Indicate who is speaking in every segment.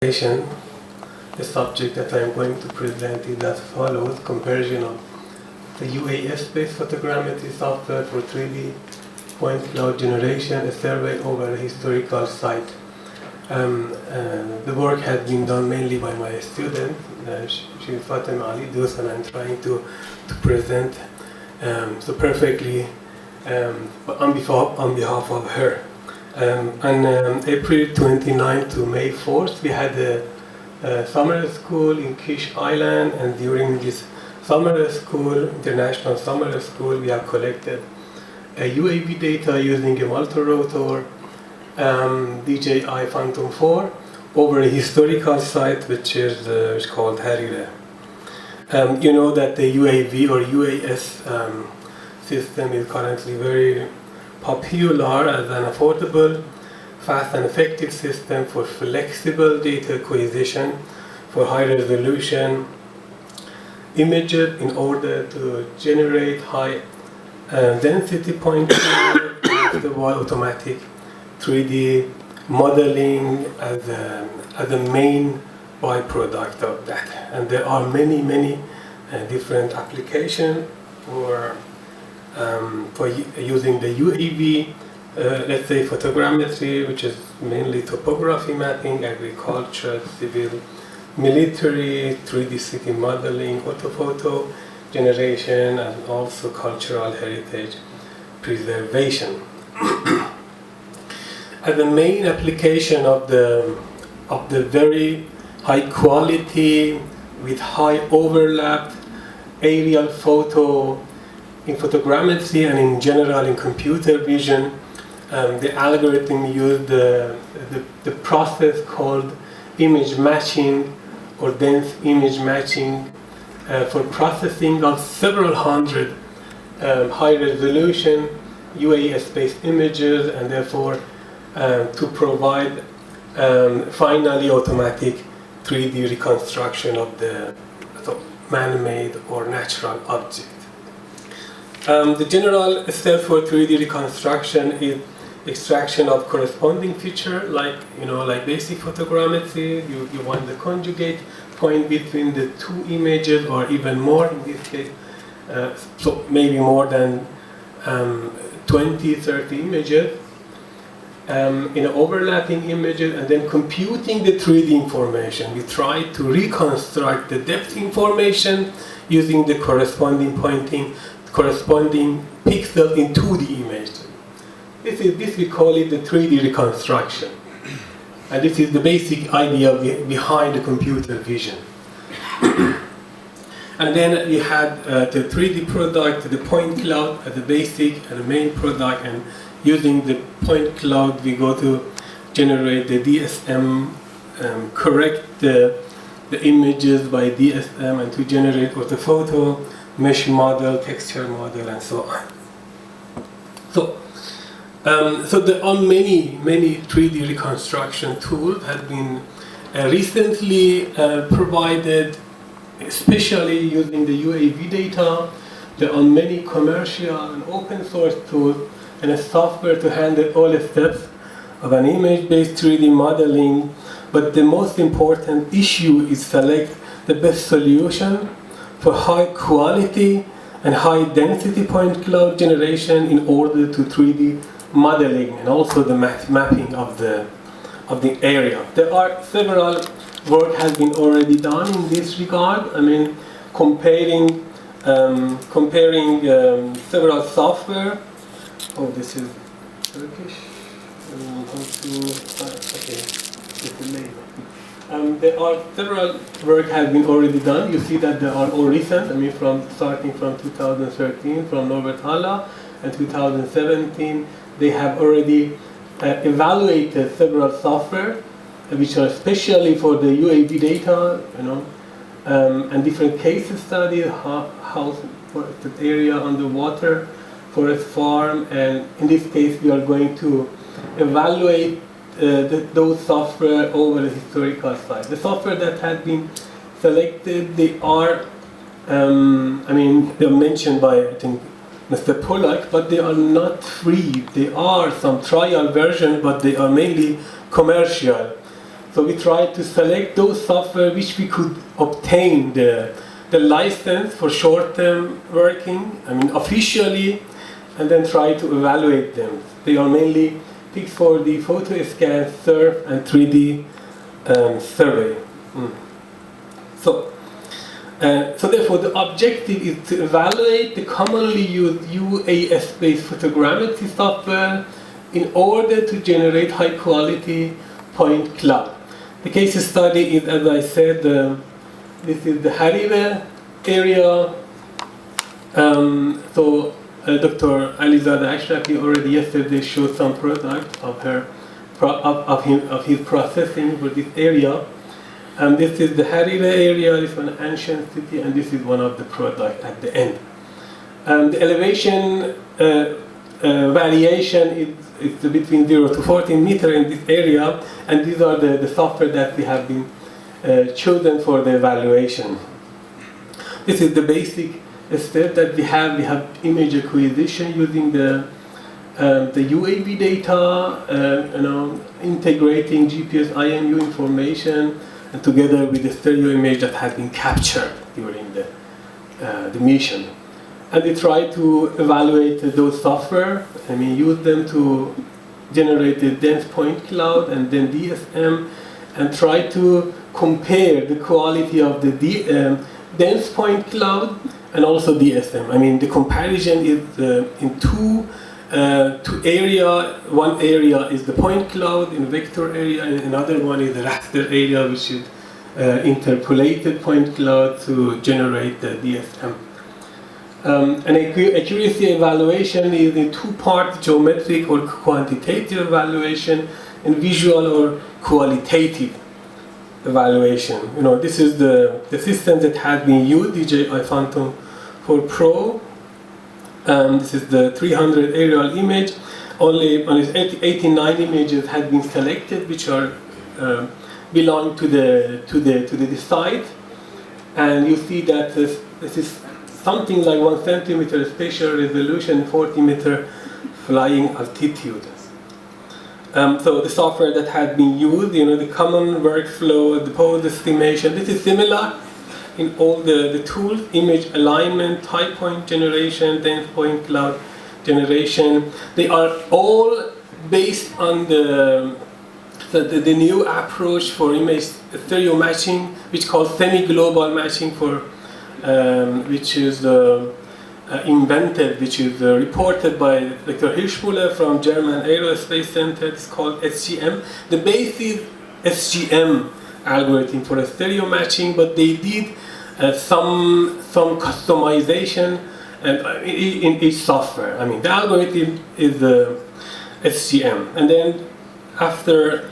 Speaker 1: The subject that I am going to present is as follows: comparison of the UAS-based photogrammetry software for 3D point cloud generation, a survey over a historical site. The work has been done mainly by my student, she's Fatima Ali Dus, and I'm trying to present so perfectly on behalf of her. On April 29 to May 4th, we had a summer school in Kish Island, and during this summer school, international summer school, we have collected UAV data using a multi-rotor DJI Phantom 4 over a historical site which is called Harire. You know that the UAV or UAS system is currently very popular as an affordable, fast and effective system for flexible data acquisition for high resolution images in order to generate high density point cloud, automatic 3D modeling as a main byproduct of that. And there are many different applications for using the UAV, let's say photogrammetry, which is mainly topography mapping, agriculture, civil, military, 3D city modeling, orthophoto generation, and also cultural heritage preservation. As the main application of the very high quality with high overlap aerial photo in photogrammetry and in general in computer vision, the algorithm used the process called image matching or dense image matching for processing of several hundred high resolution UAS-based images, and therefore to provide finally automatic 3D reconstruction of the man-made or natural object. The general step for 3D reconstruction is extraction of corresponding feature, like basic photogrammetry. You want the conjugate point between the two images, or even more in this case, so maybe more than 20-30 images in overlapping images, and then computing the 3D information. We try to reconstruct the depth information using the corresponding pixel in 2D image. This we call it the 3D reconstruction, and this is the basic idea behind the computer vision. And then we had the 3D product, the point cloud as the basic and the main product, and using the point cloud we go to generate the DSM, correct the images by DSM, and to generate orthophoto, mesh model, texture model, and so on. So there are many 3D reconstruction tools have been recently provided, especially using the UAV data. There are many commercial and open source tools and a software to handle all the steps of an image-based 3D modeling. But the most important issue is select the best solution for high quality and high density point cloud generation in order to 3D modeling and also the mapping of the area. There are several work has been already done in this regard. I mean, comparing several software. Oh, this is Turkish. There are several work has been already done. You see that they are all recent. I mean, starting from 2013 from Norbert Haller, and 2017 they have already evaluated several software which are especially for the UAV data, and different case studies, house forested area underwater, forest farm, and in this case we are going to evaluate those software over the historical site. The software that has been selected, they are, they're mentioned by, I think, Mr. Pollack, but they are not free. They are some trial version, but they are mainly commercial. So we tried to select those software which we could obtain the license for short-term working, I mean officially, and then try to evaluate them. They are mainly picked for the photo scan, surf, and 3D survey. So therefore the objective is to evaluate the commonly used UAS-based photogrammetry software in order to generate high-quality point cloud. The case study is, as I said, this is the Harire area. Dr. Alizada Ashrafi already yesterday showed some product of his processing for this area. And this is the Harire area, this is an ancient city, and this is one of the products at the end. The elevation variation is between 0 to 14 meters in this area, and these are the software that we have been chosen for the evaluation. This is the basic step that we have. We have image acquisition using the UAV data, integrating GPS IMU information, and together with the stereo image that has been captured during the mission. And we try to evaluate those software, use them to generate the dense point cloud and then DSM, and try to compare the quality of the dense point cloud and also DSM. The comparison is in two areas. One area is the point cloud in vector area, and another one is the raster area, which is interpolated point cloud to generate the DSM. An accuracy evaluation is in two parts: geometric or quantitative evaluation, and visual or qualitative evaluation. This is the system that has been used, DJI Phantom 4 Pro. This is the 300 aerial image. Only 89 images have been selected, which are belong to the site, and you see that this is something like 1 centimeter spatial resolution, 40 meter flying altitude. So the software that had been used, the common workflow, the pose estimation, this is similar in all the tools: image alignment, type point generation, dense point cloud generation. They are all based on the new approach for image stereo matching, which is called semi-global matching, which is invented, which is reported by Dr. Hirschmuller from German Aerospace Center. It's called SGM. The base is SGM algorithm for stereo matching, but they did some customization in each software. The algorithm is SGM, and then after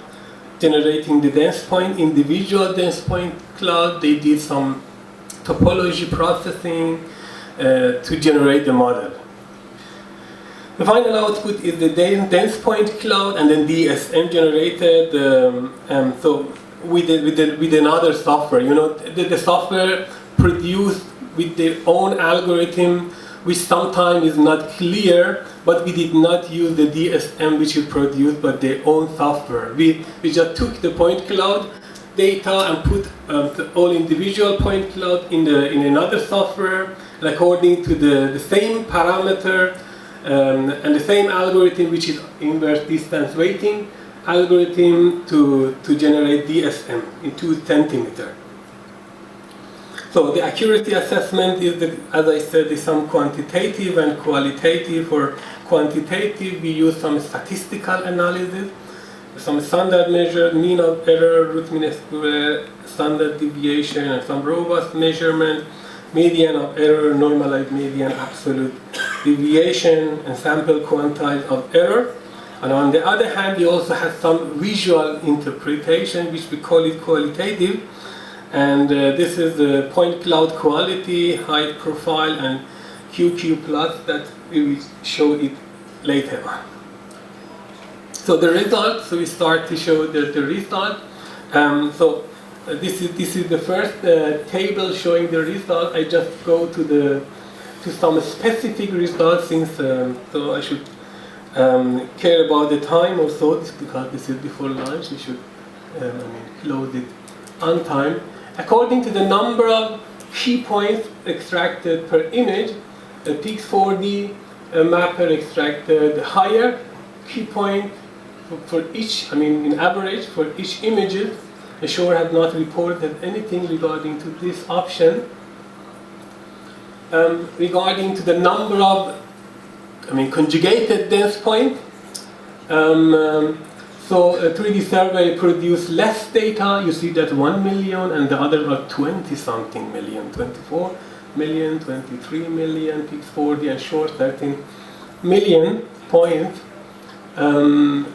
Speaker 1: generating the dense point, individual dense point cloud, they did some topology processing to generate the model. The final output is the dense point cloud, and then DSM generated. So with another software, the software produced with their own algorithm, which sometimes is not clear, but we did not use the DSM, which is produced by their own software. We just took the point cloud data and put all individual point cloud in another software, according to the same parameter and the same algorithm, which is inverse distance weighting algorithm, to generate DSM in 2 centimeters. So the accuracy assessment is, as I said, is some quantitative and qualitative. For quantitative, we use some statistical analysis, some standard measure, mean of error, root mean square, standard deviation, and some robust measurement, median of error, normalized median, absolute deviation, and sample quantile of error. And on the other hand, we also have some visual interpretation, which we call it qualitative. And this is the point cloud quality, height profile, and QQ plus that we will show it later on. So the result, so we start to show the result. This is the first table showing the result. I just go to some specific results, since so I should care about the time or so, because this is before lunch. We should loaded on time. According to the number of key points extracted per image, the Pix4D mapper extracted higher key point for each, in average for each image. The Shore had not reported anything regarding to this option. Regarding to the number of, conjugated dense point, so a 3D survey produced less data. You see that 1 million, and the other are 20 something million, 24 million, 23 million, Pix4D, and Shore 13 million points. And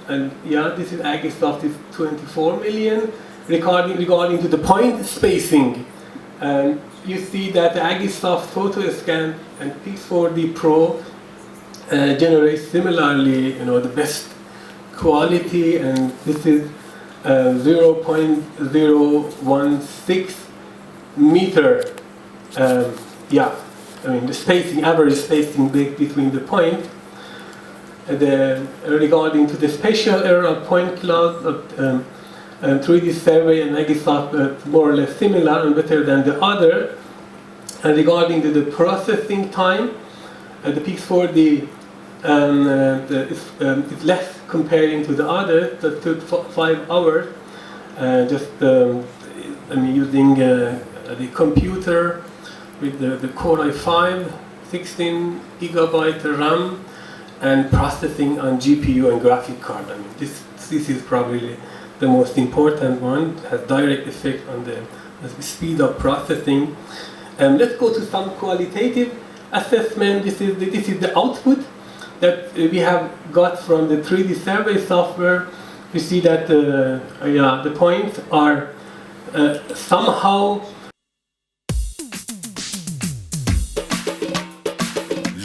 Speaker 1: yeah, this is Agisoft is 24 million. Regarding to the point spacing, you see that the Agisoft photo scan and Pix4D Pro generates similarly, the best quality, and this is 0.016 meter. The spacing, average spacing between the point. Regarding to the spatial error of point clouds of 3D survey and Agisoft more or less similar and better than the other. And regarding to the processing time, the Pix4D is less comparing to the other. That took 5 hours. Using the computer with the Core i5, 16 gigabyte RAM, and processing on GPU and graphic card. This is probably the most important one. It has direct effect on the speed of processing. Let's go to some qualitative assessment. This is the output that we have got from the 3D survey software. We see that the points are somehow.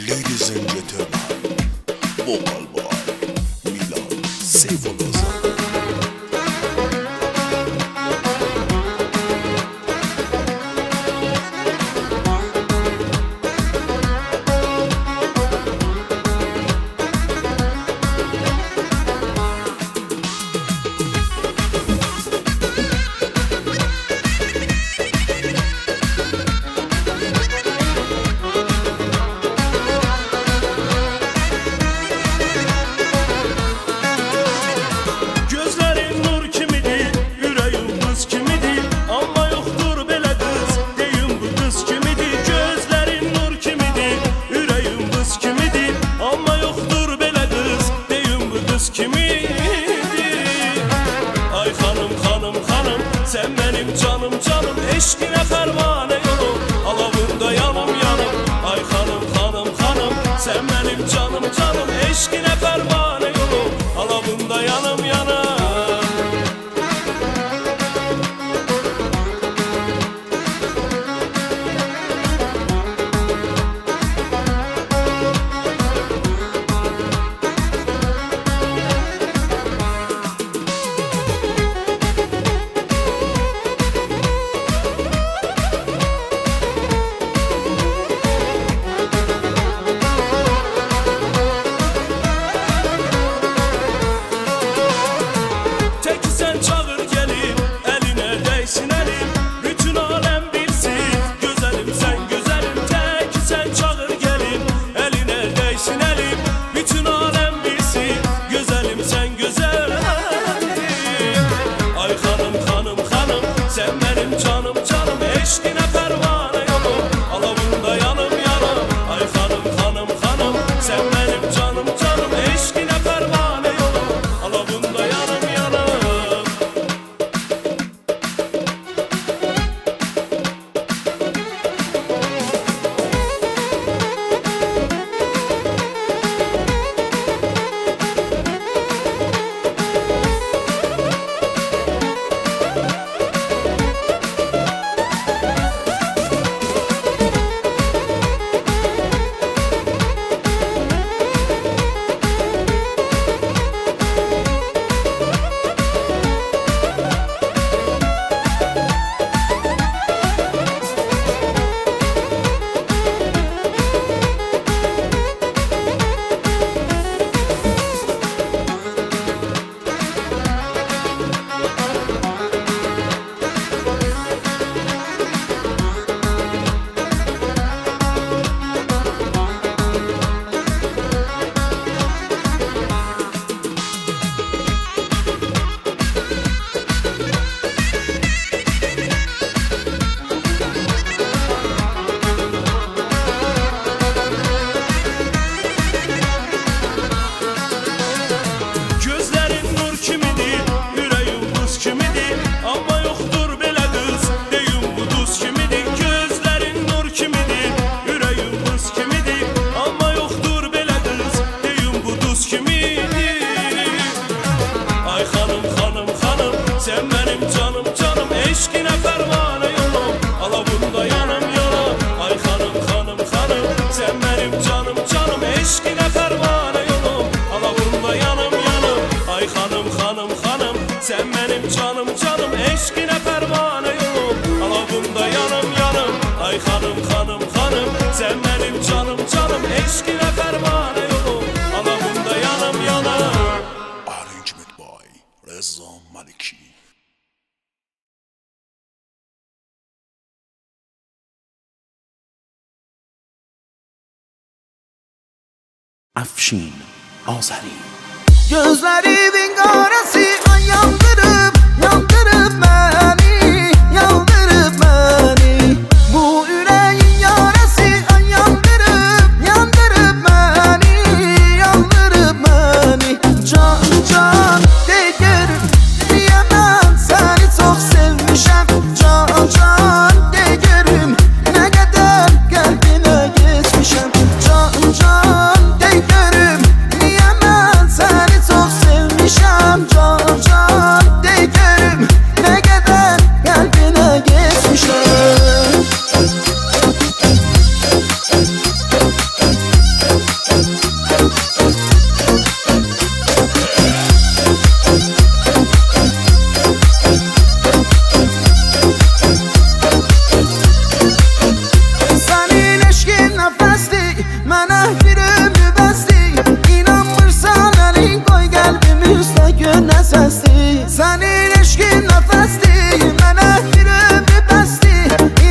Speaker 2: Ladies and gentlemen, vocal boy Milan Seyfullah.
Speaker 3: Sen benim canım canım, eşkine pervane yolum, alavında yanım yanım. Ay hanım hanım hanım, sen benim canım canım, eşkine pervane yolum, alavında yanım yanım. Sen benim canım canım, eşkine pervane yolum, alavında yanım yanım. Ay hanım hanım hanım, sen benim canım canım, eşkine pervane yolum, alavında yanım yanım.
Speaker 2: Afşin Azeri.
Speaker 4: Gözlerimin karası ay yandırıp yandırıp beni, yandırıp beni. Bu yüreğin yarası ay yandırıp yandırıp beni, yandırıp beni. Can can değerim niye ben seni çok sevmişim. Can can değerim ne kadar kalbine geçmişim. Can can değerim niye ben seni çok sevmişim. Can can değerim ne kadar kalbine geçmişim. Senin eşkin nefesli, mənə bir ömrü bəsli. İnanmırsan əlin qoy qəlbimi üstə gör nə səsli. Senin eşkin nefesli, mənə bir ömrü bəsli.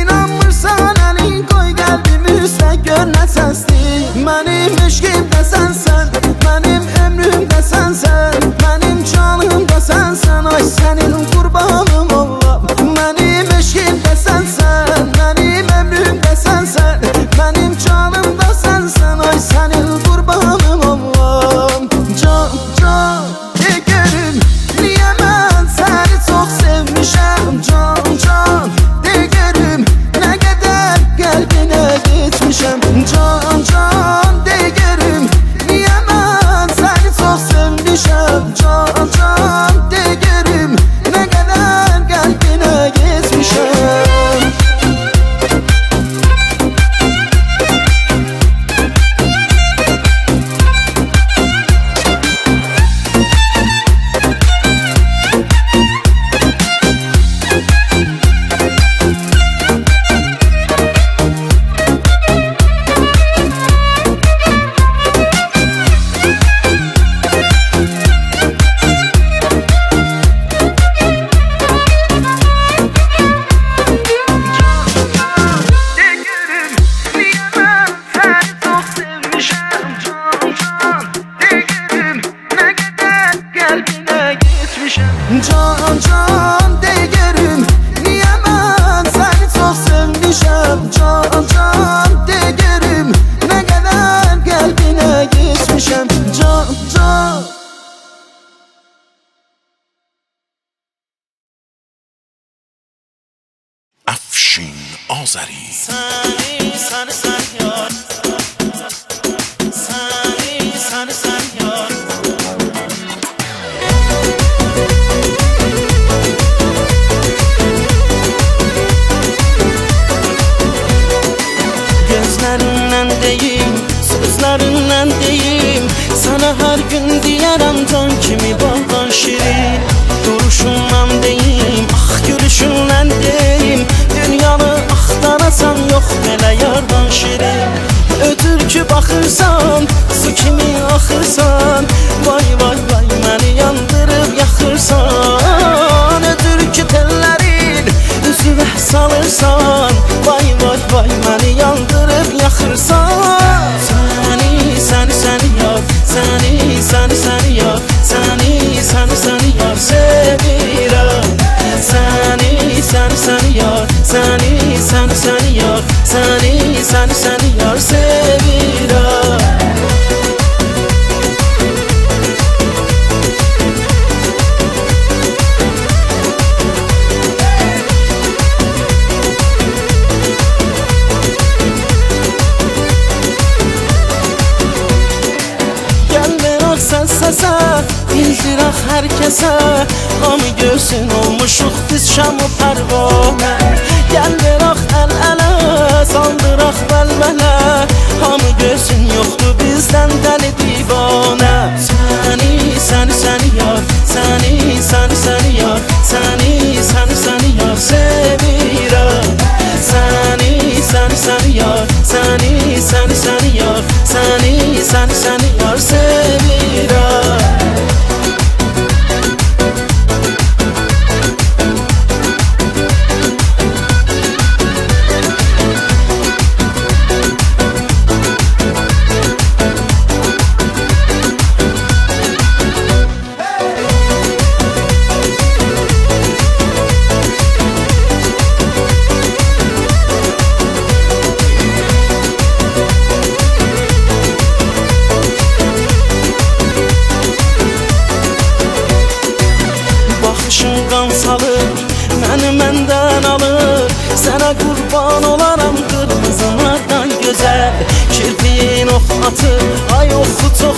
Speaker 4: İnanmırsan əlin qoy qəlbimi üstə gör nə səsli. Mənim eşkim də sənsən, mənim ömrüm də sənsən, mənim canım da sənsən. Ay sənin qurbanım olam. Mənim eşkim də sənsən, mənim ömrüm də sənsən, mənim canım da sənsən. Ay sənin qurbanım olam. Can can değerim niyə mən səni çox sevmişəm. Can can değerim nə qədər qəlbinə geçmişəm. Can can değerim niyə mən səni çox sevmişəm. Can can değerim nə qədər qəlbinə geçmişəm. Değerim niyə mən səni çox sevmişəm. Can can değerim nə qədər qəlbinə geçmişəm. Can can değerim niyə mən səni çox sevmişəm. Can can değerim nə qədər qəlbinə geçmişəm. Can can.
Speaker 2: Afşin Azeri.
Speaker 4: Səni yar, səni yar. Gözlərindən deyim, sözlərindən deyim, sana hər gün deyərəm can kimi baldan şirin. Duruşundan deyim, ah gülüşündən deyim, dünyanı axtarasan yox belə yardan şirin. Ötür ki baxırsan, su kimi axırsan, vay vay vay məni yandırıb yaxırsan. Ötür ki tellərin üzüvə salırsan, vay vay vay məni yandırıb yaxırsan. Səni yar, səni yar, səni yar sevirəm. Səni yar, səni yar, səni yar sevirəm. Gəl veraq sən səsə, bildiraq hər kəsə, hamı görsün olmuşuq biz şam-ı pərvanə. Gəl veraq əl-ələ, saldıraq bəlbələ, hamı görsün yoxdur bizdən dəli divanə. Səni yar, səni yar, səni yar sevirəm. Səni yar, səni yar, səni yar sevirəm. atır, ay oxu çox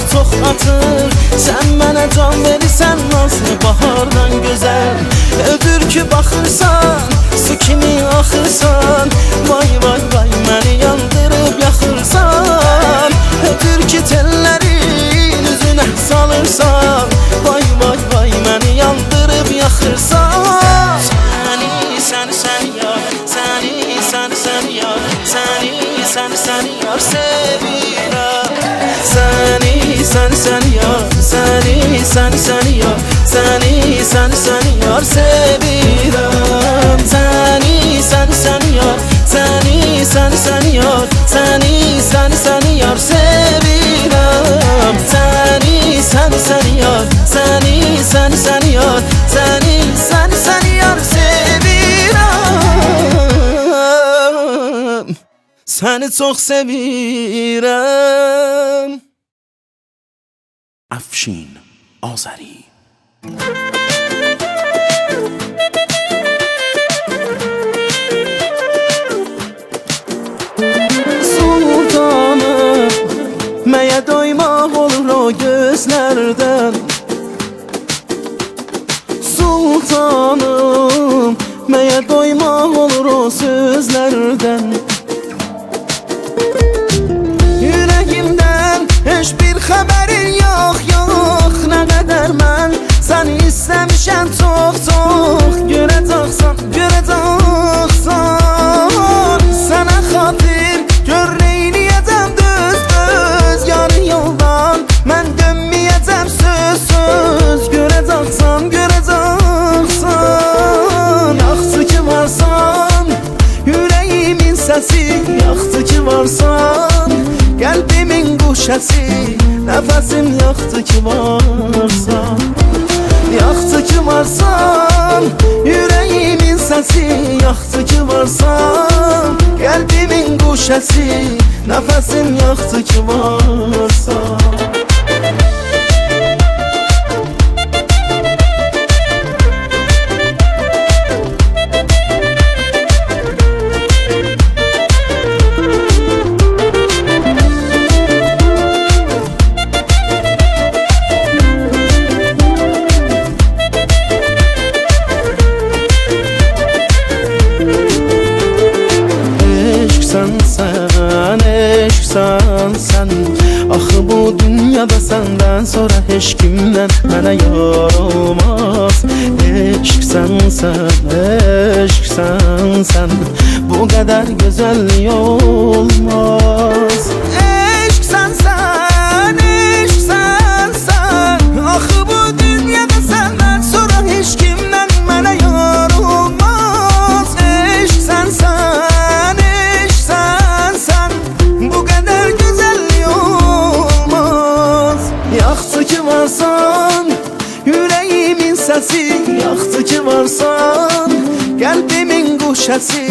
Speaker 4: atır. Sən mənə can verirsən nazlı bahardan gözəl. Ödür ki baxırsan, su kimi axırsan. Vay vay vay məni yandırıb yaxırsan. Ödür ki tellərin üzünə salırsan. Vay vay vay məni yandırıb yaxırsan. Səni yar, səni yar, səni yar sevirəm. Səni yar, səni yar, səni yar sevirəm. Səni yar, səni yar, səni yar sevirəm. Səni yar, səni yar, səni yar sevirəm. Səni çox sevirəm.
Speaker 2: افشین آذری.
Speaker 4: Sultanım, məyə doymaq olur o gözlərdən. Sultanım, məyə doymaq olur o sözlərdən. Yüreğimdən heç bir xəbərin yox, yox. Nə qədər mən səni istəmişəm çox. Görəcəksən, sənə xatir gör neyləyəcəm düz. Yarı yoldan mən dönməyəcəm söz. Görəcəksən, yaxşı ki varsan, yüreğimin səsi. Yaxşı ki varsan, qəlbimin quşəsi. Nəfəsim yaxşı ki varsan. Yaxşı ki varsan, yüreğimin səsi. Yaxşı ki varsan, qəlbimin quşəsi. Nəfəsim yaxşı ki varsan. Sen axı bu dünyada səndən sonra heç kimdən mənə yar olmaz. Eşqsən, bu qədər gözəllik olmaz. Eşqsən, axı bu dünyada səndən sonra heç kimdən mənə yar olmaz. Eşqsən, bu qədər gözəllik olmaz. Yaxşı ki varsan, yüreğimin səsi. Yaxşı ki varsan, qəlbimin quşəsi.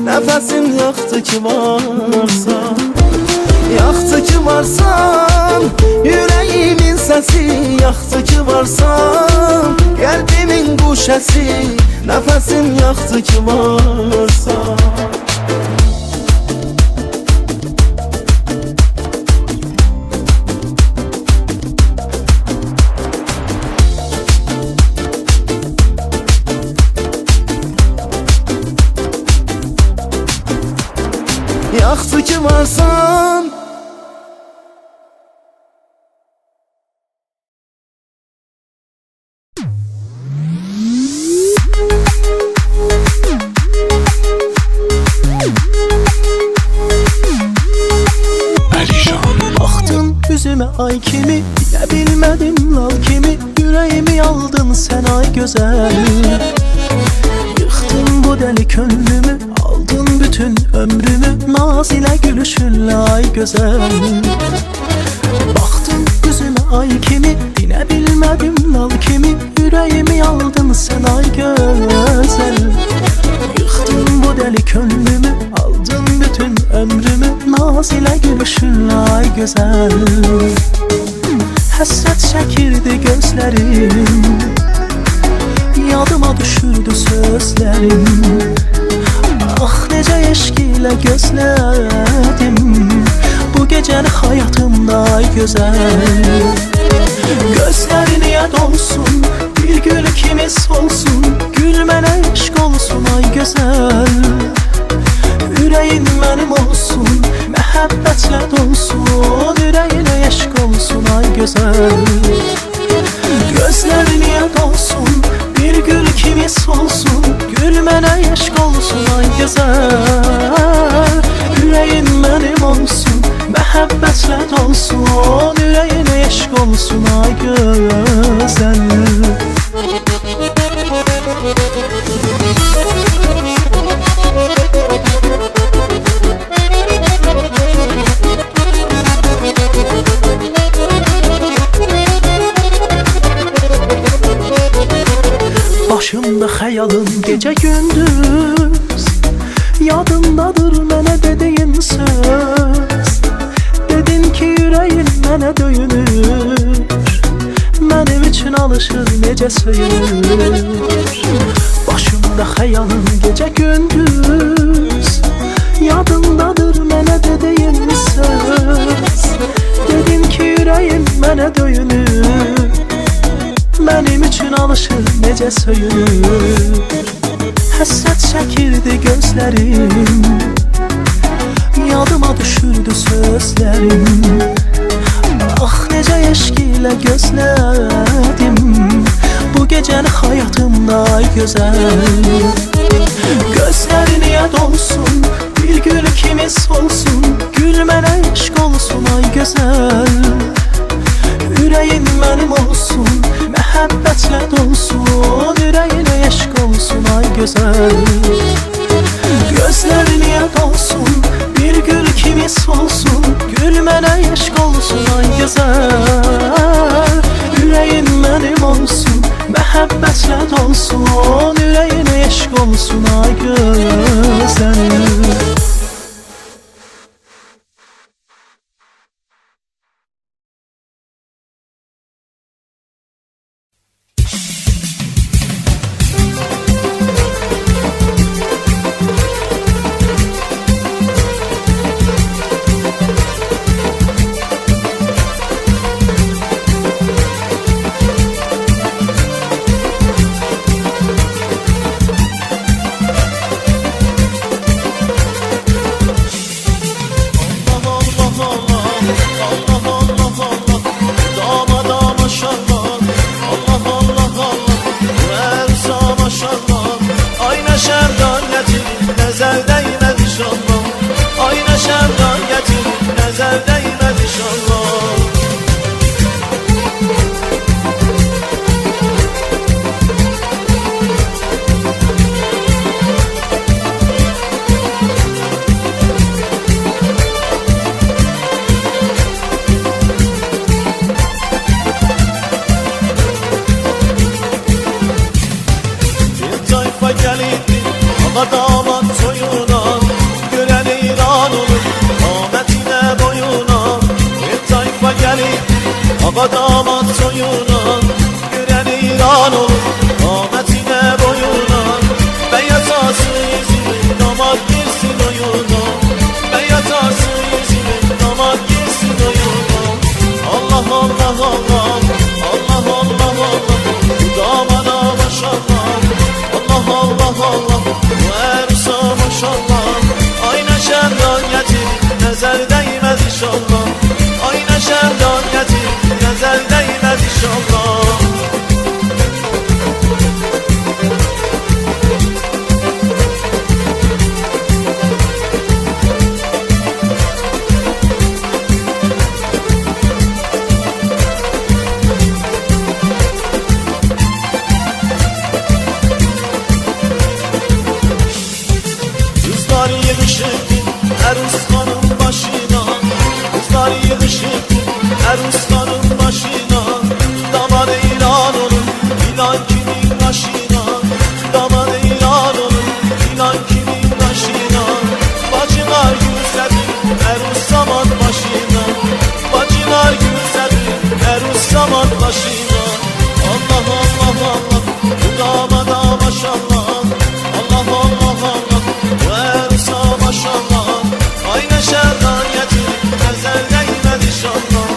Speaker 4: Nəfəsim yaxşı ki varsan. Yaxşı ki varsan, yüreğimin səsi. Yaxşı ki varsan, qəlbimin quşəsi. Nəfəsim yaxşı ki varsan. Yaxşı ki varsan. Baxdın üzümə ay kimi, bilə bilmədim lal kimi. Yüreğimi aldın sen ay gözəl. Yıxdın bu dəli könlümü, aldın bütün ömrümü. Naz ilə gülüşünlə ay gözəl. Baxdın üzümə ay kimi, dinə bilmədim lal kimi. Yüreğimi aldın sen ay gözəl. Yıxdın bu dəli könlümü, aldın bütün ömrümü. Naz ilə gülüşünlə ay gözəl. Həsrət çəkirdi gözlərim, yadıma düşürdü sözlərim. Ah necə eşq ilə gözlədim, bu gecəni həyatımda
Speaker 5: gözəl. Gözlərin yad olsun, bir gül kimi solsun, gül mənə eşq olsun ay gözəl. Ürəyin mənim olsun, məhəbbətlə dolsun, ürəyinə eşq olsun ay gözəl. Gözlərin yad olsun, bir gül kimi solsun, gül mənə eşq olsun ay gözəl. Ürəyin mənim olsun, məhəbbətlə dolsun, ürəyinə eşq olsun ay gözəl. Başımda xəyalın gecə gündüz, yadımdadır mənə dediyin söz. Dedin ki ürəyin mənə döyünür, mənim üçün alışır necə söyünür. Başımda xəyalın gecə gündüz, yadımdadır mənə dediyin söz. Dedin ki ürəyin mənə döyünür, mənim üçün alışır necə söyünür. Həsrət çəkirdi gözlərim, yadıma düşürdü sözlərim. Ah necə eşq ilə gözlədim bu gecəni həyatımda ay gözəl. Gözlərin yad olsun, bir gül kimi solsun, gül mənə eşq olsun ay gözəl. Ürəyin mənim olsun, məhəbbətlə dolsun, ürəyinə eşq olsun ay gözəl. Gözlərin yad olsun, bir gül kimi solsun, gül mənə eşq olsun ay gözəl. Ürəyin mənim olsun, məhəbbətlə dolsun, ürəyinə eşq olsun ay gözəl.
Speaker 3: Ağa damat soyuna, gören İran olur, rahmetine boyuna. Beyaz ası yüzüme, damat girsin oyuna. Beyaz ası yüzüme, damat girsin oyuna. Allah Allah Allah, Allah Allah Allah, bu damada maşallah. Allah Allah Allah, bu ersa maşallah. Ayna şerdan getir, nezer değmez inşallah. Ayna şerdan getir, nezer değmez inşallah. Kızlar yığışıp Erus'tanın başına, kızlar yığışıp Erus'tanın başına. Daman ilan olur, inan kimin başına. Daman ilan olur, inan kimin başına. Bacılar güzelim, Erus zaman başına. Bacılar güzelim, Erus zaman başına. Allah Allah Allah, bu damada maşallah. Allah Allah Allah, bu Erus'a maşallah. Ayna şerdan getir, nezer değmez inşallah.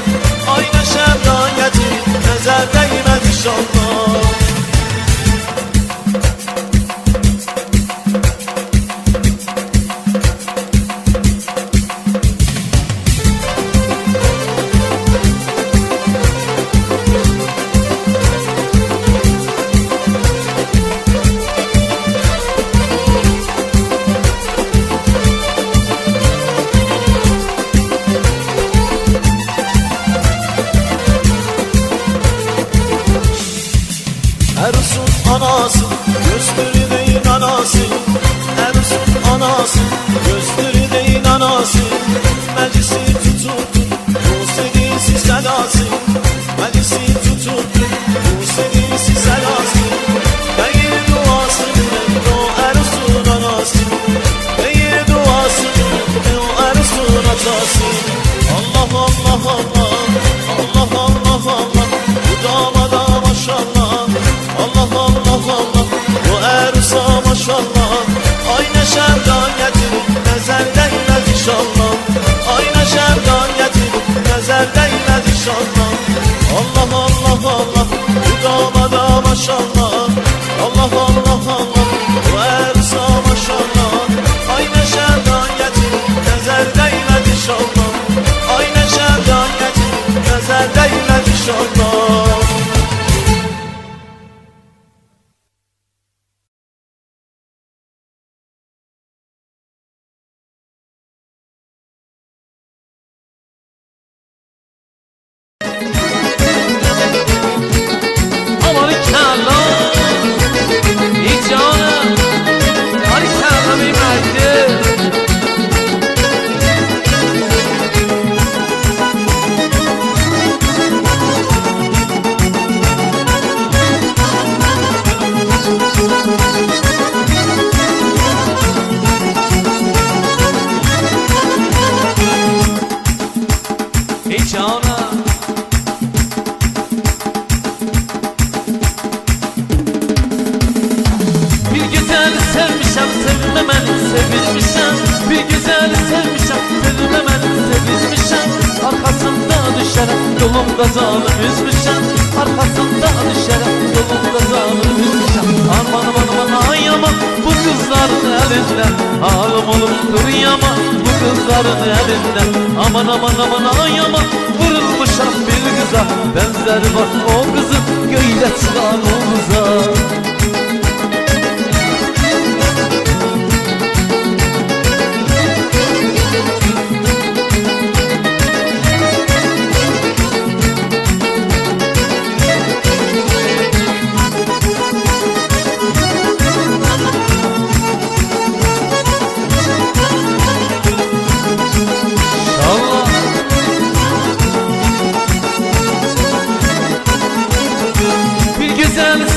Speaker 6: Yolunda zalim üzmüşəm, arkasında düşərəm. Yolunda zalim üzmüşəm, aman aman aman ay aman. Bu kızların elinden halim olup duruyama. Bu kızların elinden aman aman aman ay aman. Vurulmuşam bir kıza, benzer bak o kızın göyde çıkan o kıza.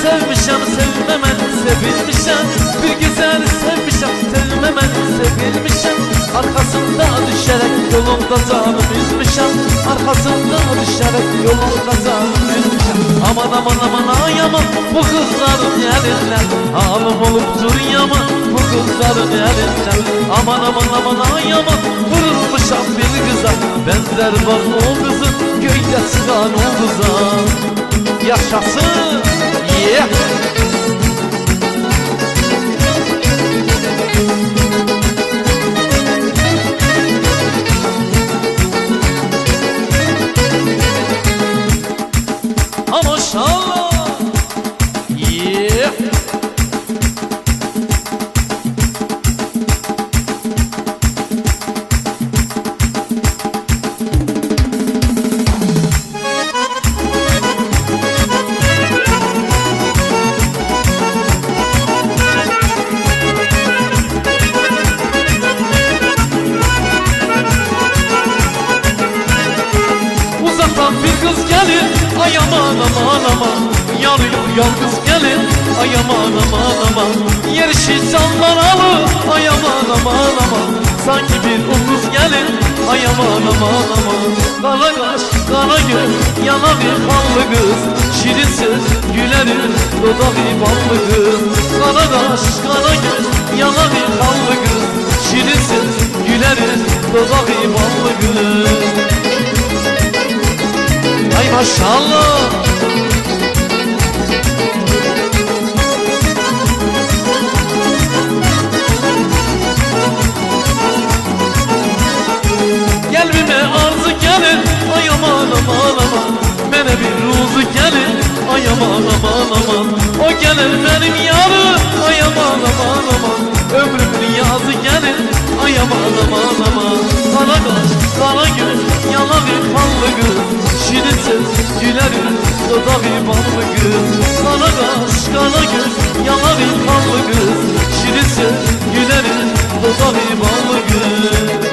Speaker 6: Sevmişəm, sevməmən sevilmişəm. Bir güzeli sevmişəm, sevməmən sevilmişəm. Arkasında düşərək yolunda canım üzmüşəm. Arkasında düşərək yolunda canım üzmüşəm. Aman aman aman ay aman, bu kızların elinden halim olup dur yaman. Bu kızların elinden aman aman aman ay aman. Vurulmuşam bir kıza, benzer var o kızın göyde çıkan o kıza. Yaşasın! Yeah. Maşallah. Yeah. Bir kız gelir, ay aman aman aman. Yanıyor yalnız gelin, ay aman aman aman. Yerişi canlar alır, ay aman aman aman. Sanki bir umuz gelin, ay aman aman aman. Kara kaş, kara göz, yana bir kanlı kız. Şirin söz, gülerir, dodağı ballı kız. Kara kaş, kara göz, yana bir kanlı kız. Şirin söz, gülerir, dodağı ballı kız. Ay maşallah. Gelbime arzu gelin, ay aman aman aman. Mene bir ruzu gelin, ay aman aman aman. O gelir benim yarım, ay aman aman aman. Ömrümün yazı gelin, ay aman aman aman. Kara kaş, kara göz, yana bir kanlı kız. Şirin söz, güler yüz, dodağı ballı kız. Kara kaş, kara göz, yana bir kanlı kız. Şirin söz, güler yüz, dodağı ballı kız.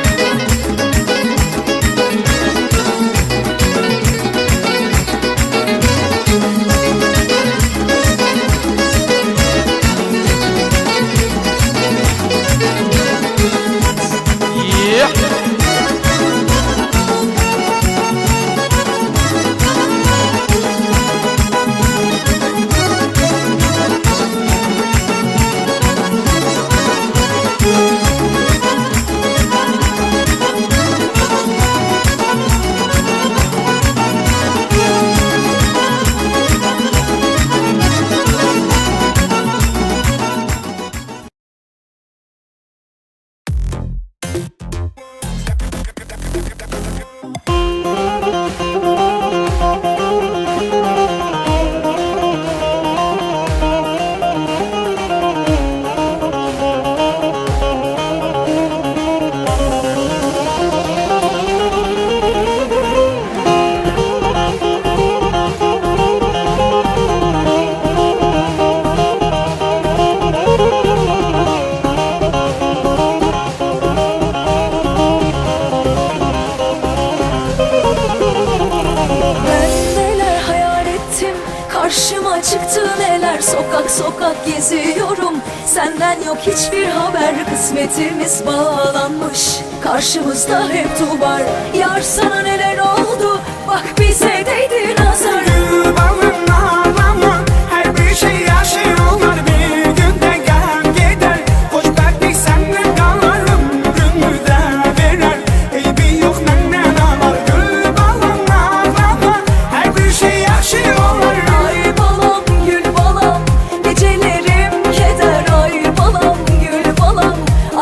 Speaker 7: Karşıma çıktı neler, sokak sokak geziyorum. Senden yok hiçbir haber, kısmetimiz bağlanmış. Karşımızda hep duvar, yar sana neler oldu, bak bize değdi nazar.
Speaker 4: Gül balım ağlama, her bir şey yaşıyorlar, bir günde gel gider. Hoşbetlik senden kalarım, ömür de verer. Eybi yok menden ağlar. Gül balım ağlama,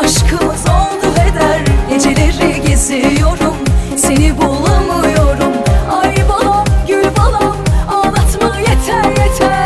Speaker 7: Aşkımız oldu heder, geceleri geziyorum, seni bulamıyorum. Ay balam, gül balam, ağlatma yeter yeter.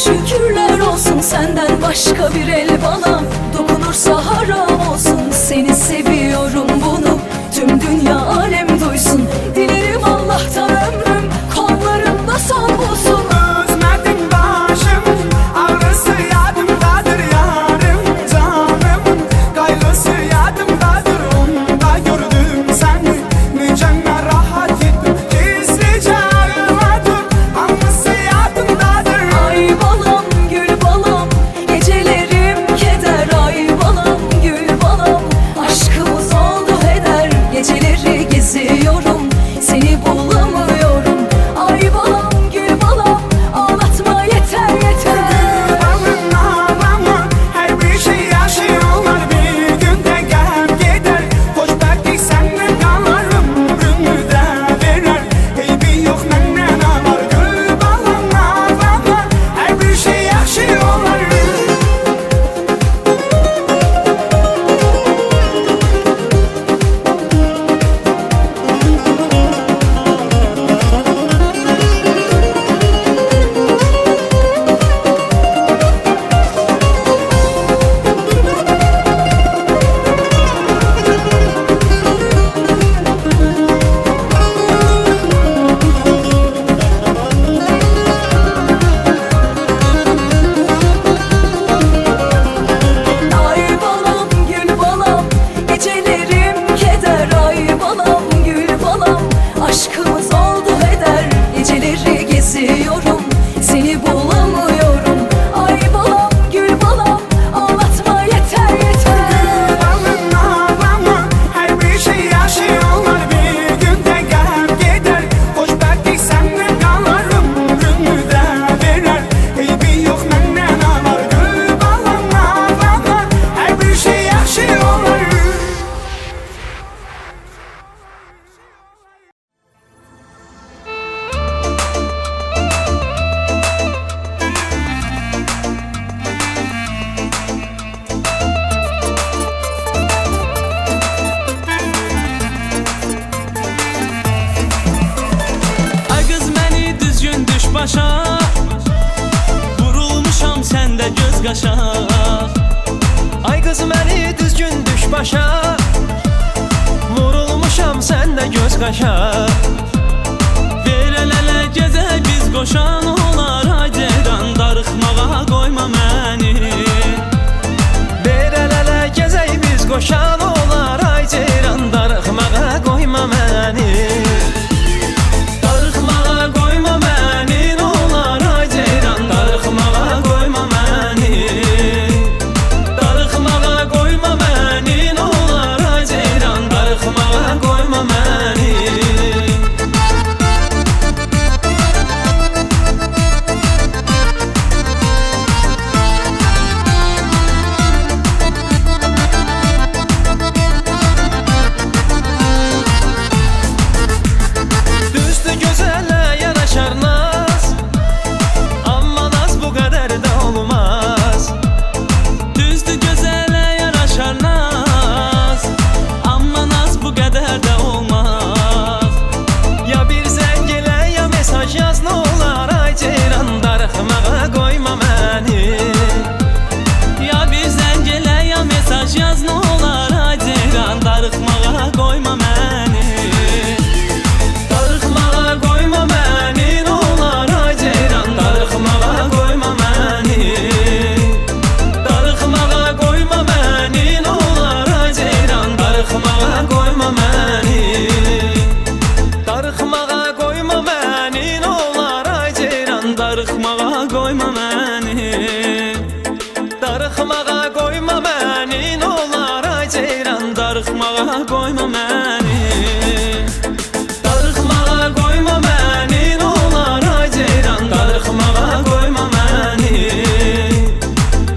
Speaker 7: Şükürler olsun, senden başka bir el bana dokunursa haram olsun. Seni seviyorum, bunu tüm dünya alem duysun. Dilerim Allah'tan ömrüm kollarımda son bulsun.
Speaker 4: Özledim başım, ağrısı yadımdadır yarım canım. Gayrısı yadımdadır, onda gördüm seni. Niceme rahat ettim, gizlice ağrımadım. Anlısı yadımdadır.
Speaker 7: Ay balam, gül balam, gecelerim keder. Ay balam, gül balam, aşkımız oldu heder. Geceleri geziyorum, seni bulamıyorum. Ay balam, gül balam, ağlatma yeter yeter.
Speaker 4: Balın ağlama, her bir şey yaşıyorlar. Bir günde gel gider, hoşbetlik senden kalırım. Ömrümü de verer, eybi yok menden ağlar. Gül balın ağlama, her bir şey yaşıyorlar.
Speaker 7: Ay balam, gül balam, gecelerim keder. Ay balam, gül balam, aşkımız oldu heder. Geceleri geziyorum, seni bulamıyorum. Ay balam, gül balam, ağlatma yeter yeter.
Speaker 4: Balın ağlama, her bir şey yaşıyorlar. Bir günde gel gider, hoşbetlik senden kalırım. Ömrümü de verer, eybi yok menden ağlar. Gül balın ağlama, her bir şey yaşıyorlar.
Speaker 6: Ay qız məni düzgün düş başa, vurulmuşam səndə göz qaşa.
Speaker 5: Ay qız məni düzgün düş başa, vurulmuşam səndə göz qaşa.
Speaker 6: Ver əl-ələ gəzək biz qoşan olar, ay ceyran darıxmağa qoyma məni.
Speaker 5: Bir el-ələ gəzək biz qoşan olar, ay ceyran darıxmağa qoyma məni.
Speaker 6: Darıxmağa qoyma məni, nə olar ay ceyran darıxmağa qoyma məni. Darıxmağa qoyma məni, nə olar ay ceyran darıxmağa qoyma məni. Darıxmağa koyma məni, nolar ay ceyran, darıxmağa koyma məni. Darıxmağa koyma məni, nolar ay ceyran, darıxmağa koyma məni.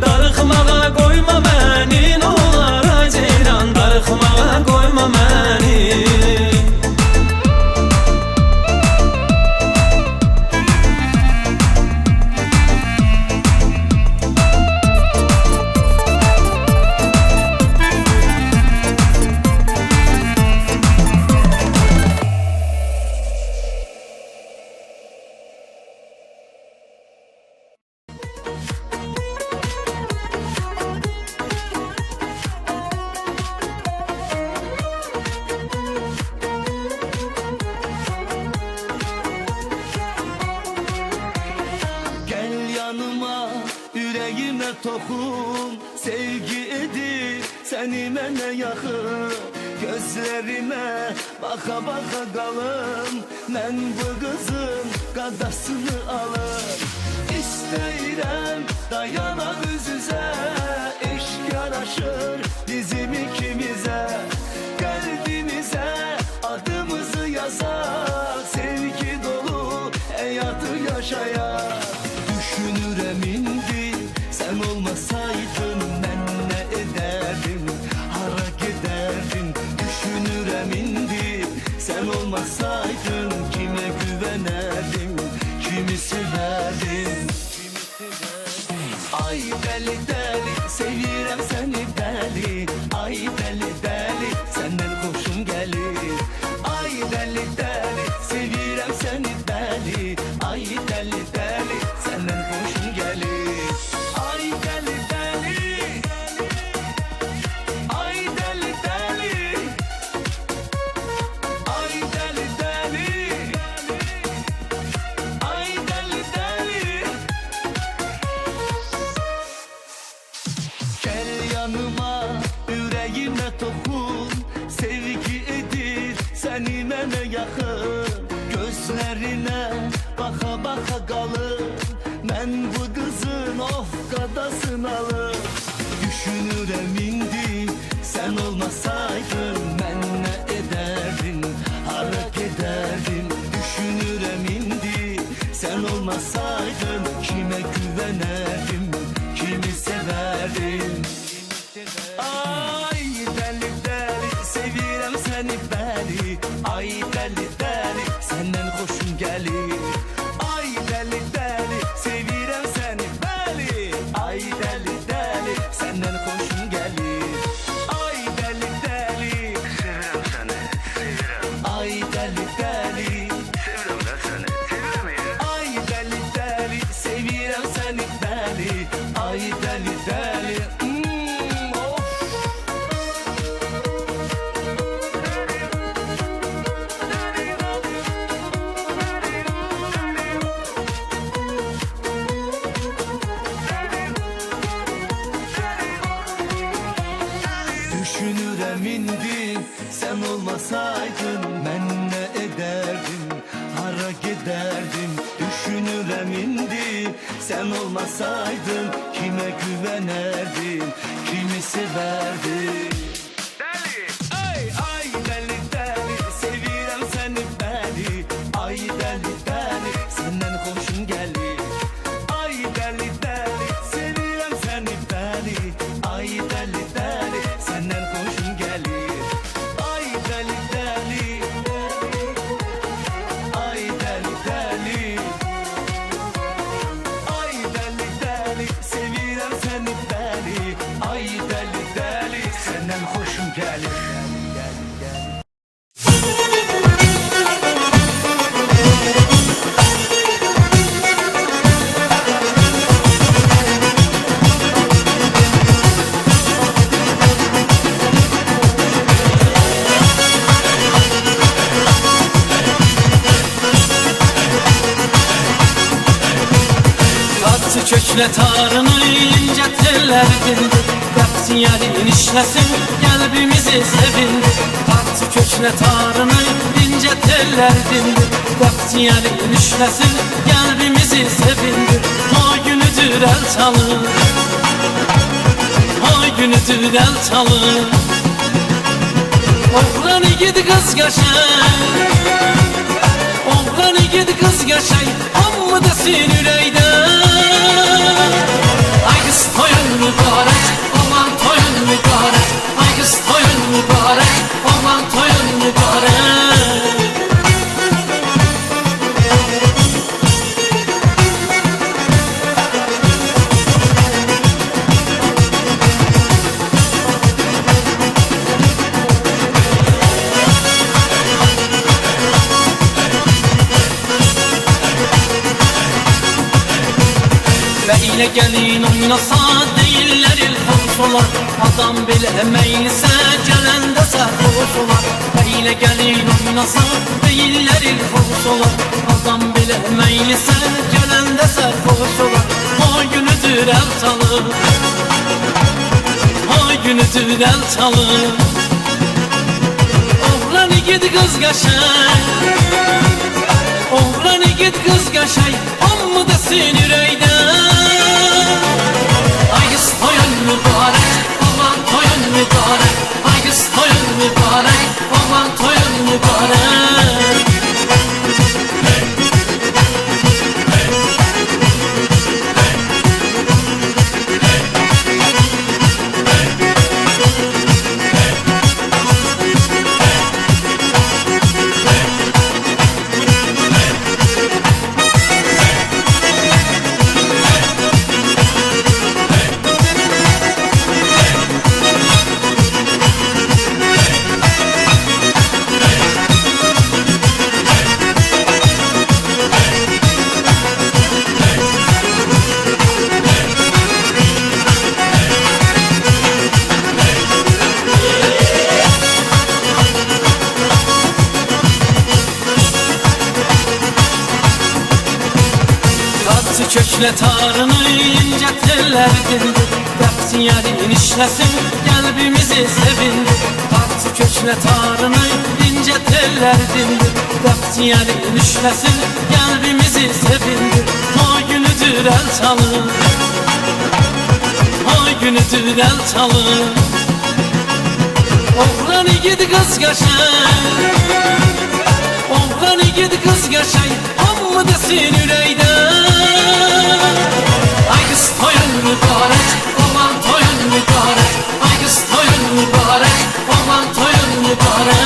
Speaker 6: Darıxmağa koyma məni, nolar ay ceyran, darıxmağa koyma məni.
Speaker 4: Gel yanıma, yüreğime tokun, sevgi edip seni mənə yaxın. Gözlerime baka baka qalım, mən bu qızın qadasını alım. İstəyirəm dayanaq üz-üzə, eşq yaraşır bizim ikimizə. Qəlbimizə adımızı yazaq, sevgi dolu həyatı yaşayaq. Düşünürəm indi, sən olmasaydın mən nə edərdim, hara gedərdim. Düşünürəm indi, sən olmasaydın kimə güvənərdim, kimi sevərdim. Ay dəli dəli, sevirəm səni dəli. Ay dəli dəli, səndən xoşum gəlir. Ay dəli dəli, sevirəm səni dəli. Ay dəli dəli, səndən xoşum gəlir. Ay dəli dəli, ay dəli dəli, ay dəli dəli, ay dəli dəli. Gel yanıma, yüreğime tokun, sevgi edir seni mənə yaxın. Gözlerine baka baka qalım, mən bu qızın of qadasını alım. Düşünürəm indi, sən olmasaydın mən nə edərdim, hara gedərdim. Düşünürəm indi, sən olmasaydın kimə güvənərdim, kimi sevərdim. Ay dəli dəli, sevirəm səni bəli. Ay dəli dəli, səndən xoşum gəlir. Ay dəli dəli, sevirəm səni bəli. Ay dəli dəli, səndən xoşum gəlir. Ay dəli dəli, sevirəm səni, sevirəm. Ay dəli dəli, sevirəm də səni, sevirəm. Ay dəli dəli, sevirəm səni bəli. Ay dəli dəli, of. Düşünürəm indi, sən olmasaydın mən nə edərdim, hara gedərdim. Düşünürəm indi, sən olmasaydın kimə güvənərdim, kimi sevərdim. Dəli, ay, ay dəli dəli, sevirəm səni bəli. Ay dəli dəli, səndən xoşum gəlir. Ay dəli dəli, sevirəm səni bəli. Ay dəli dəli, səndən xoşum gəlir. Ay dəli dəli, ay dəli dəli, ay dəli dəli, sevirəm səni bəli. Ay dəli dəli, səndən xoşum gəlir.
Speaker 6: Taksi kökle tarını ince tellerdir. Kapsiyerin işlesin kalbimizi sevindir. Taksi kökle tarını ince tellerdir. Kapsiyerin işlesin kalbimizi sevindir. O günüdür el çalır. günü düden çalır. Oğlan igid kız geçer, oğlan igid kız geçer, amma desin üreyden. Ay kız toyun mübarek, oğlan toyun mübarek. Ay kız toyun mübarek, oğlan toyun mübarek. Beyle gelin oynasa değiller il olar. Adam bile meylise gelende sarhoş olar. Beyle gelin oynasa değiller il olar. Adam bile meylise gelende sarhoş olar. O günüdür el çalır, o günüdür el çalır. Oğlan igid kız geçer, oğlan igid kız geçer, amma desin üreyden. Ay kız toyun mübarek, oğlan toyun mübarek. Ay kız toyun mübarek, oğlan toyun mübarek. Kökle tarını ince tellerdindir. Depsiyerin işlesin kalbimizi sevindir. Tartı kökle tarını ince tellerdindir. Depsiyerin işlesin kalbimizi sevindir. O günüdür el çalır, o günüdür el çalır. Oğlan igid kız geçer, oğlan igid kız geçer, amma desin üreyden. Ay kız toyun mübarek, oğlan toyun mübarek. Ay kız toyun mübarek, oğlan toyun mübarek.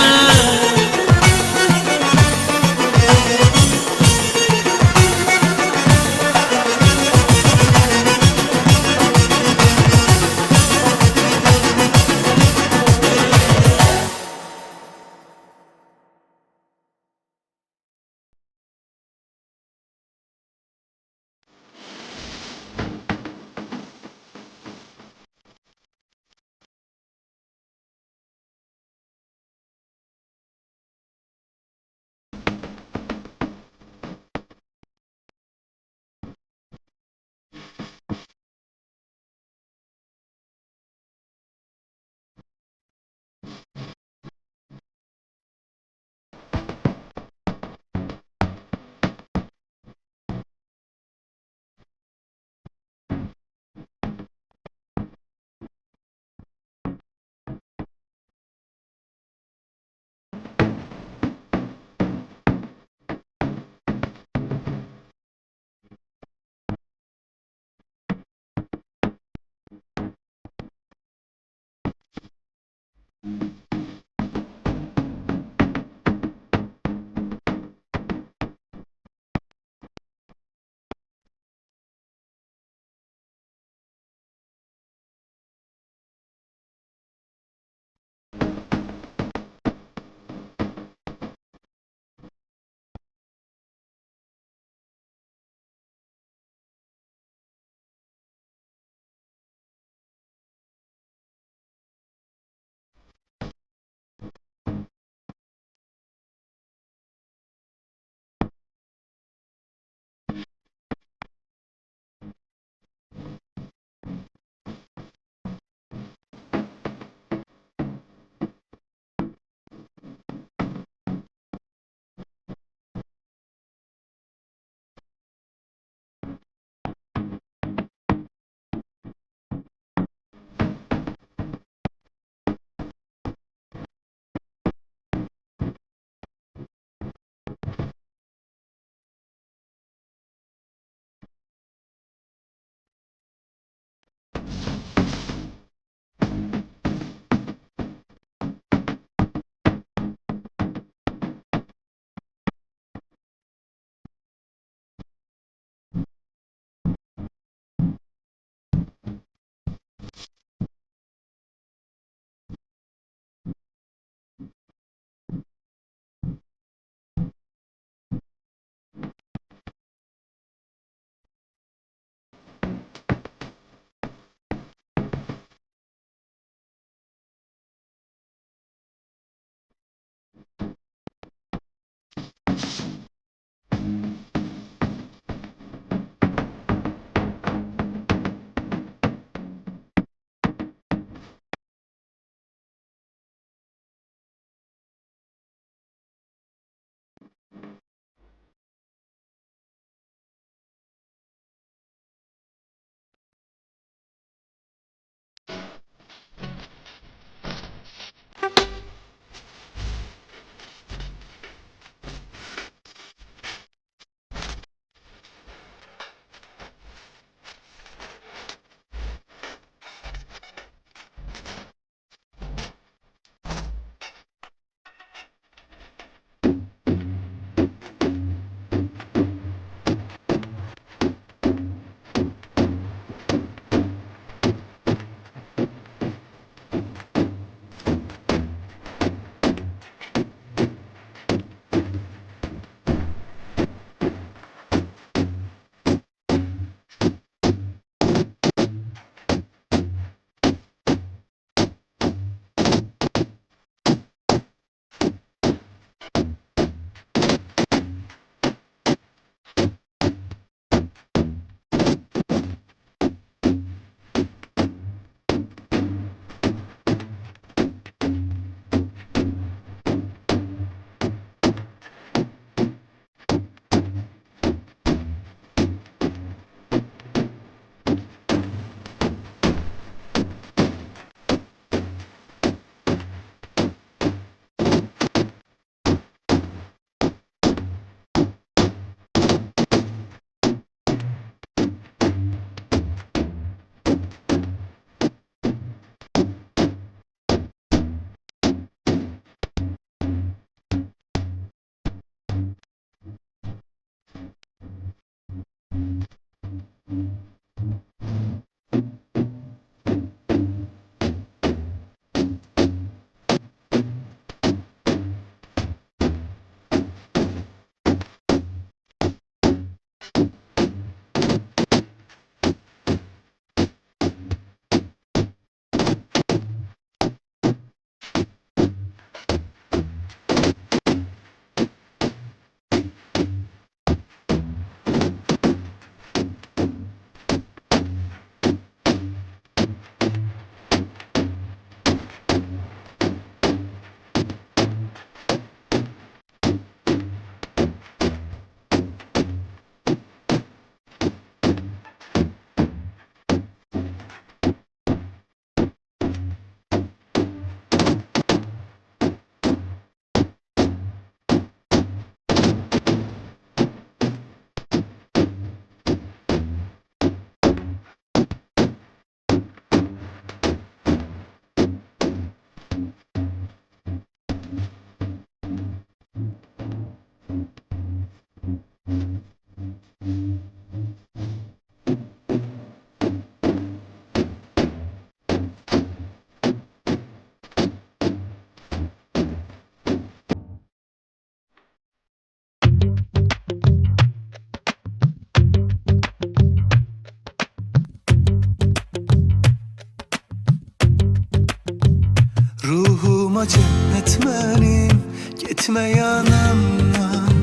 Speaker 5: Doğma cennet mənim, getmə yanımdan.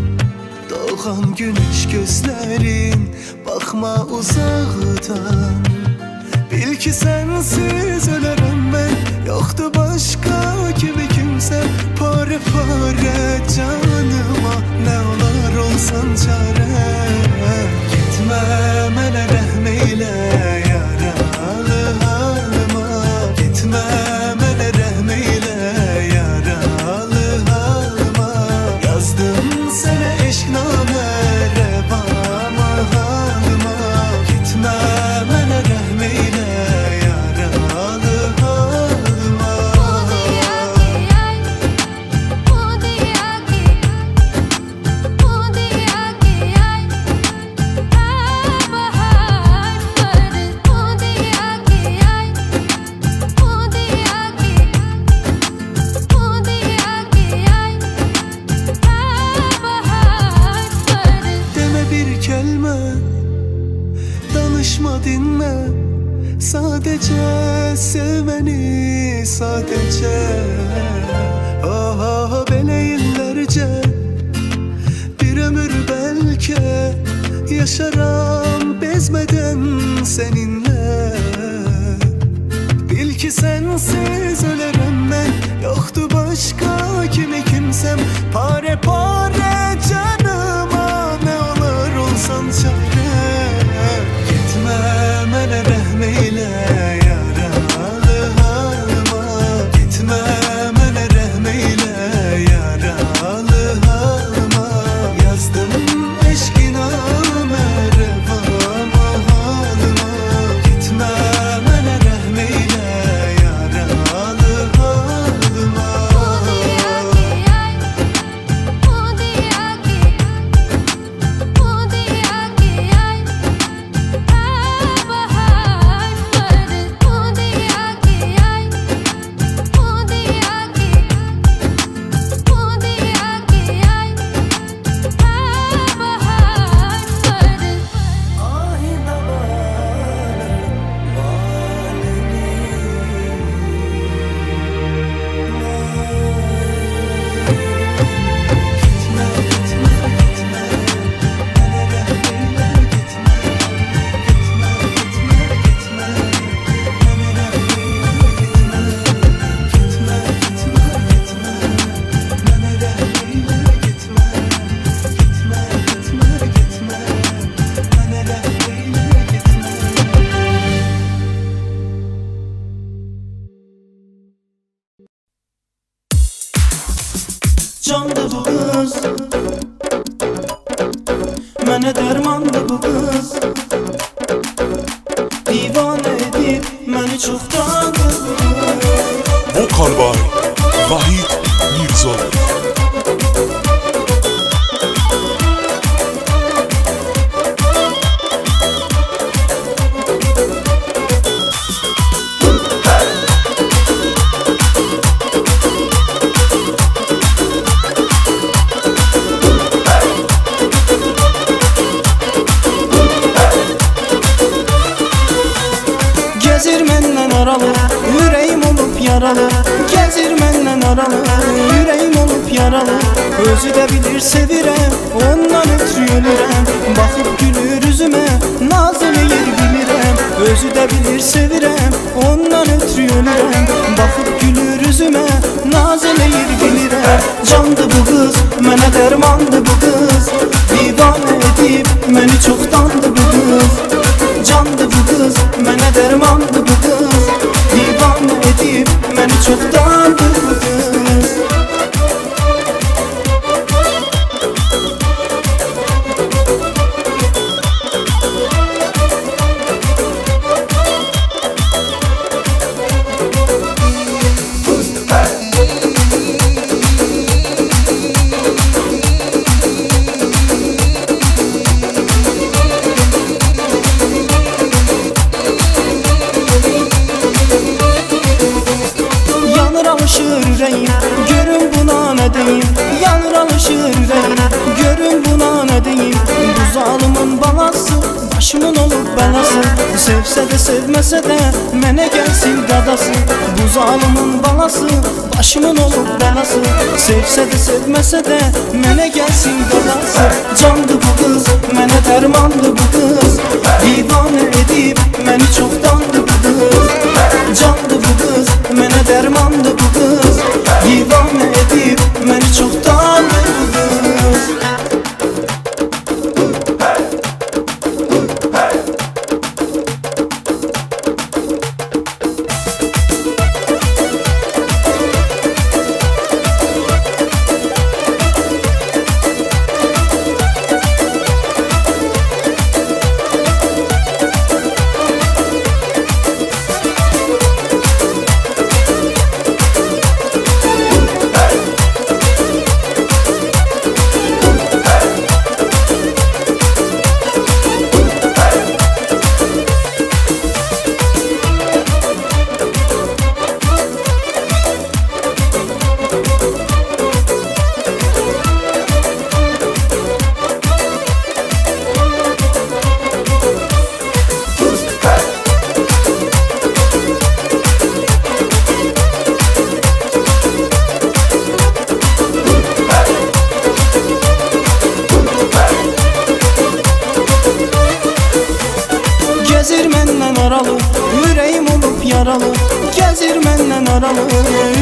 Speaker 5: Doğan güneş gözlerin, bakma uzaktan. Bil ki sensiz ölerim ben, yoktu başka kimi kimse. Pare pare canıma, ne olar olsan çare. Gitme mənə rəhm eylə yaralı halıma. Gitme mənə rəhm eylə yaralı halıma. Yazdım sənə eşqnamə rəvama halıma. Gitme mənə rəhm eylə yaralı halıma. Deme bir kelime, danışma dinme. Sadece sev beni, sadece. Ah belə illərcə, bir ömür belki yaşaram bezmeden seninle. Bil ki sensiz ölerim ben, yoktu başka kimi kimsem. Pare pare canıma, ne olur olsan çare. Gitme mənə rəhm eylə yaralı halıma. Gitme mənə rəhm eylə yaralı halıma. Yazdım eşqinamə rəvama halıma. Gitme mənə rəhm eylə yaralı halıma.
Speaker 8: Candı bu kız, mənə dərmandı bu kız. Divane edib məni çoxdandı bu kız.
Speaker 9: Vokal by Vahid Mirzoyev.
Speaker 8: Gezir məndən aralı, ürəyim olub yaralı. Gezir məndən aralı, ürəyim olub yaralı. Özü də bilir sevirəm, ondan ötürü ölürəm. Baxıb gülür üzümə, naz eləyir bilirəm. Özü də bilir sevirəm, ondan ötürü ölürəm. Baxıb gülür üzümə, naz eləyir bilirəm. Candı bu kız, mənə dərmandı bu kız. Divane edib məni çoxdandı bu kız. Candı bu kız, mənə dərmandı bu kız. Divane edib məni çoxdandı bu kız. Alışır ürəyim, görün buna nə deyim. Yanır alışır ürəyim, görün buna nə deyim. Bu zalımın balası başımın olub bəlası. Sevsə də sevməsə də mənə gəlsin qadası. Bu zalimin balası başımın olub bəlası. Sevsə də sevməsə də mənə gəlsin qadası. Candı bu qız, mənə dərmandı bu qız. Divanə edib məni çoxdandı bu qız. Candı bu qız, mənə dərmandı bu qız. Divanə edib məni çoxdandı bu qız. Gəzir məndən aralı, ürəyim olub yaralı. Gəzir məndən aralı,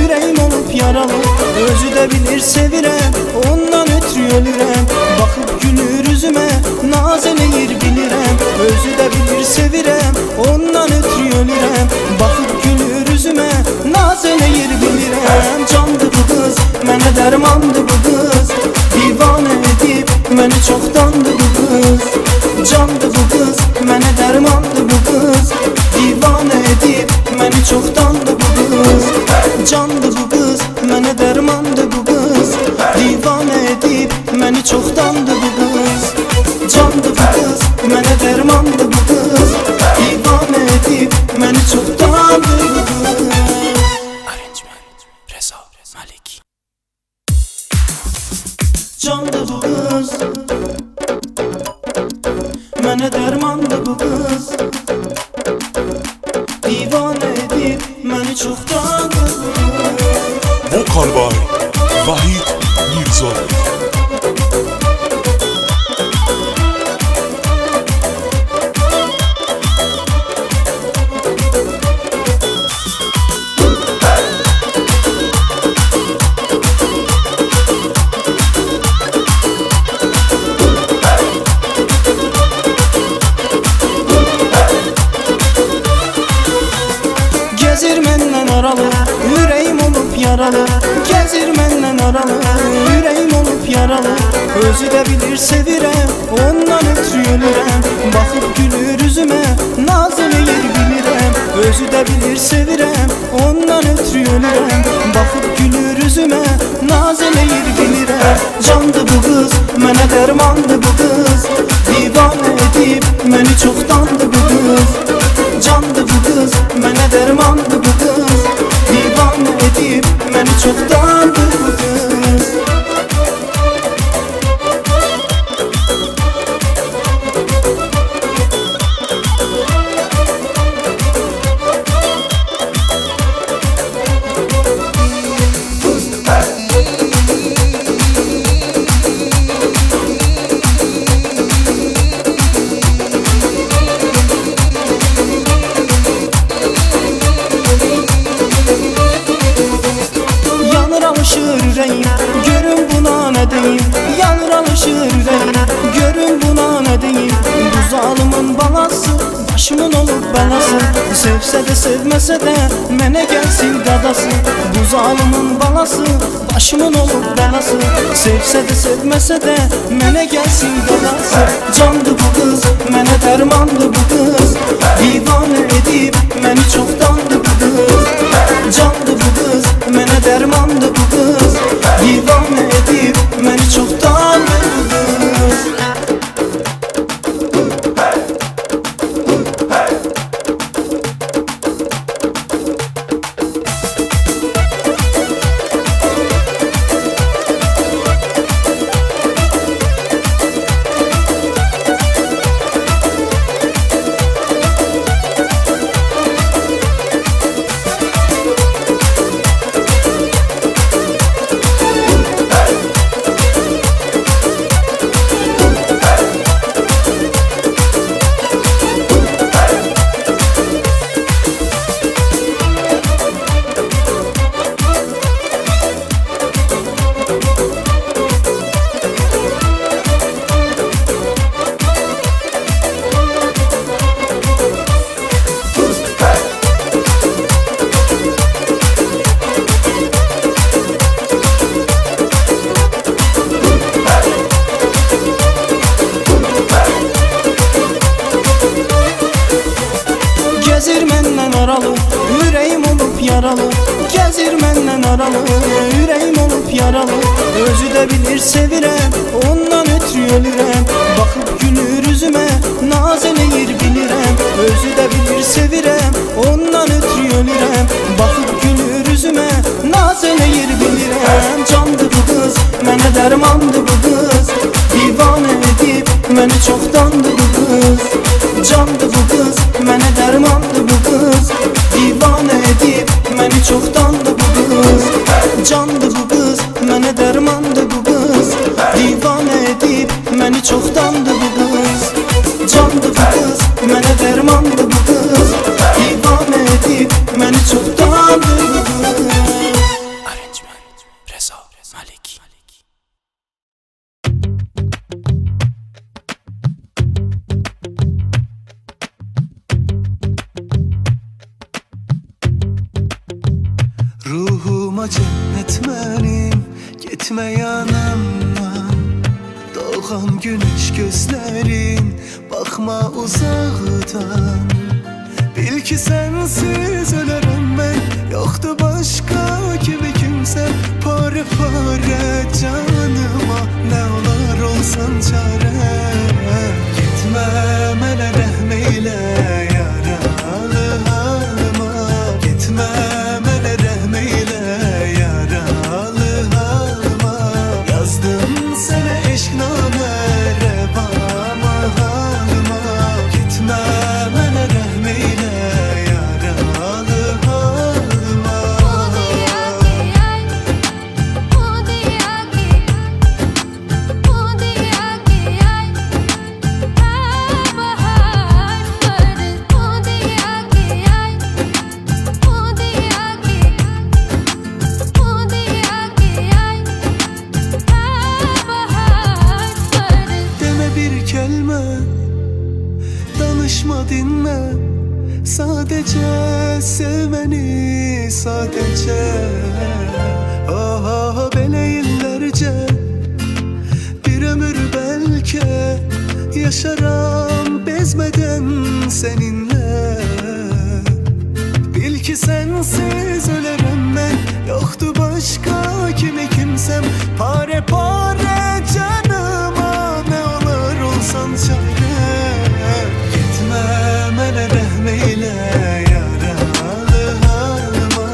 Speaker 8: ürəyim olub yaralı. Özü də bilir sevirəm, ondan ötürü ölürəm. Baxıb gülür üzümə, naz eləyir bilirəm. Özü də bilir sevirəm, ondan ötürü ölürəm. Baxıb gülür üzümə, naz eləyir bilirəm. Candı bu qız, mənə dərmandı bu qız. Divanə edib məni çoxdandı bu qız. Candı bu qız, mənə dərmandı bu qız. Divanə edib məni çoxdandı bu qız. Candı bu qız, mənə dərmandı bu qız. Divanə edib məni çoxdandı bu qız. Candı bu qız, mənə dərmandı bu qız. Divanə edib məni çoxdandı bu qız.
Speaker 2: Arrangement Reza Malik.
Speaker 8: Candı bu qız, mənə dərmandı bu qız. Divanə edib məni çoxdandı bu qız.
Speaker 9: Vokal by Vahit Mirzoyev.
Speaker 8: Gəzir məndən aralı, ürəyim olub yaralı. Gəzir məndən aralı, ürəyim olub yaralı. Özü də bilir sevirəm, ondan ötürü ölürəm. Baxıb gülür üzümə, naz eləyir bilirəm. Özü də bilir sevirəm, ondan ötürü ölürəm. Baxıb gülür üzümə, naz eləyir bilirəm. Candı bu qız, mənə dərmandı bu qız. Divanə edib məni çoxdandı bu qız. Candı bu qız, mənə dərmandı bu qız. Divanə edib məni çoxdandı bu qız. Yanır alışır ürəyim, görün buna nə deyim. Yanır alışır ürəyim, görün buna nə deyim. Bu zalimin balası, başımın olub bəlası. Sevsə də sevməsə də mənə gəlsin qadası. Bu zalimin balası, başımın olub bəlası. Sevsə də sevməsə də mənə gəlsin qadası. Candı bu qız, mənə dərmandı bu qız. Divanə edib məni çoxdandı bu qız. Candı bu qız, mənə dərmandı bu qız. Divanə edib məni çoxdandı bu qız. yaralı Gəzir məndən aralı Ürəyim olub yaralı Özü də bilir sevirəm Ondan ötürü ölürəm Baxıb gülür üzümə Naz eləyir bilirəm Özü də bilir sevirəm Ondan ötürü ölürəm Baxıb gülür üzümə Naz eləyir bilirəm Candı bu qız Mənə dərmandı bu qız Divanə edib Məni çoxdandı bu qız Candı bu qız Mənə dərmandı bu qız Divanə edib Məni çoxdandı bu qız Candı bu qız Mənə dərmandı bu qız Divanə edib Məni çoxdandı bu qız Candı bu qız Mənə dərmandı bu qız Divanə edib Məni çoxdandı bu qız
Speaker 2: Arrangement Reza Maliki.
Speaker 5: Ruhuma cennet benim Gitme yanımdan Doğan güneş gözlerin Bakma uzaktan Bil ki sensiz ölürüm ben Yoktu başka kimi kimse Pare pare canıma Ne olur olsan çare Gitme mene rahmeyle yaralı halıma Gitme mene rahmeyle yaralı halıma Yazdım sana eşkname revama halıma Gitme mene rahmeyle yaralı halıma Deme bir kelime Danışma dinle Sadece sevmeni sadece Ah böyle yıllarca Bir ömür belki Yaşaram bezmeden seninle Bil ki sensiz ölürüm ben Yoktu başka kimi kimsem Pare pare canıma Ne olur olsan çare Gitme mene rahmeyle yaralı halıma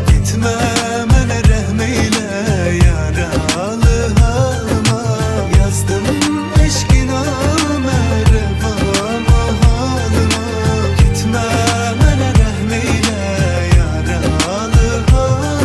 Speaker 5: Gitme mene rahmeyle yaralı halıma Yazdım eşkiname revama halıma Gitme mene rahmeyle yaralı halıma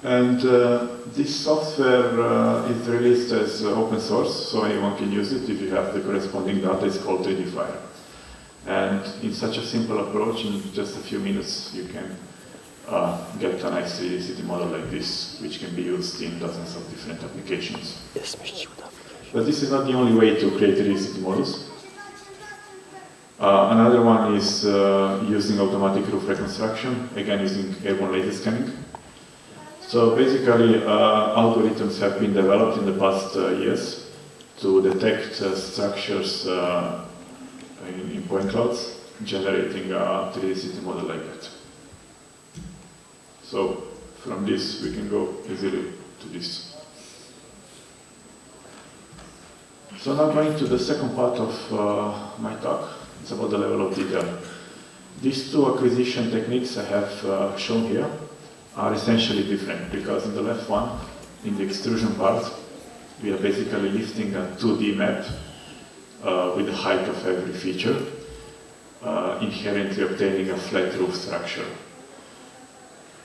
Speaker 10: And this software is released as open source, so anyone can use it if you have the corresponding data. It's called 3D Fire. And in such a simple approach, in just a few minutes, you can get a nice 3D city model like this, which can be used in dozens of different applications. But this is not the only way to create 3D city models. Another one is using automatic roof reconstruction, again using airborne laser scanning. So basically, algorithms have been developed in the past years to detect structures in point clouds, generating a 3D city model like that. So from this, we can go easily to this. So now going to the second part of my talk. It's about the level of detail. These two acquisition techniques I have shown here are essentially different, because in the left one, in the extrusion part, we are basically lifting a 2D map with the height of every feature, inherently obtaining a flat roof structure.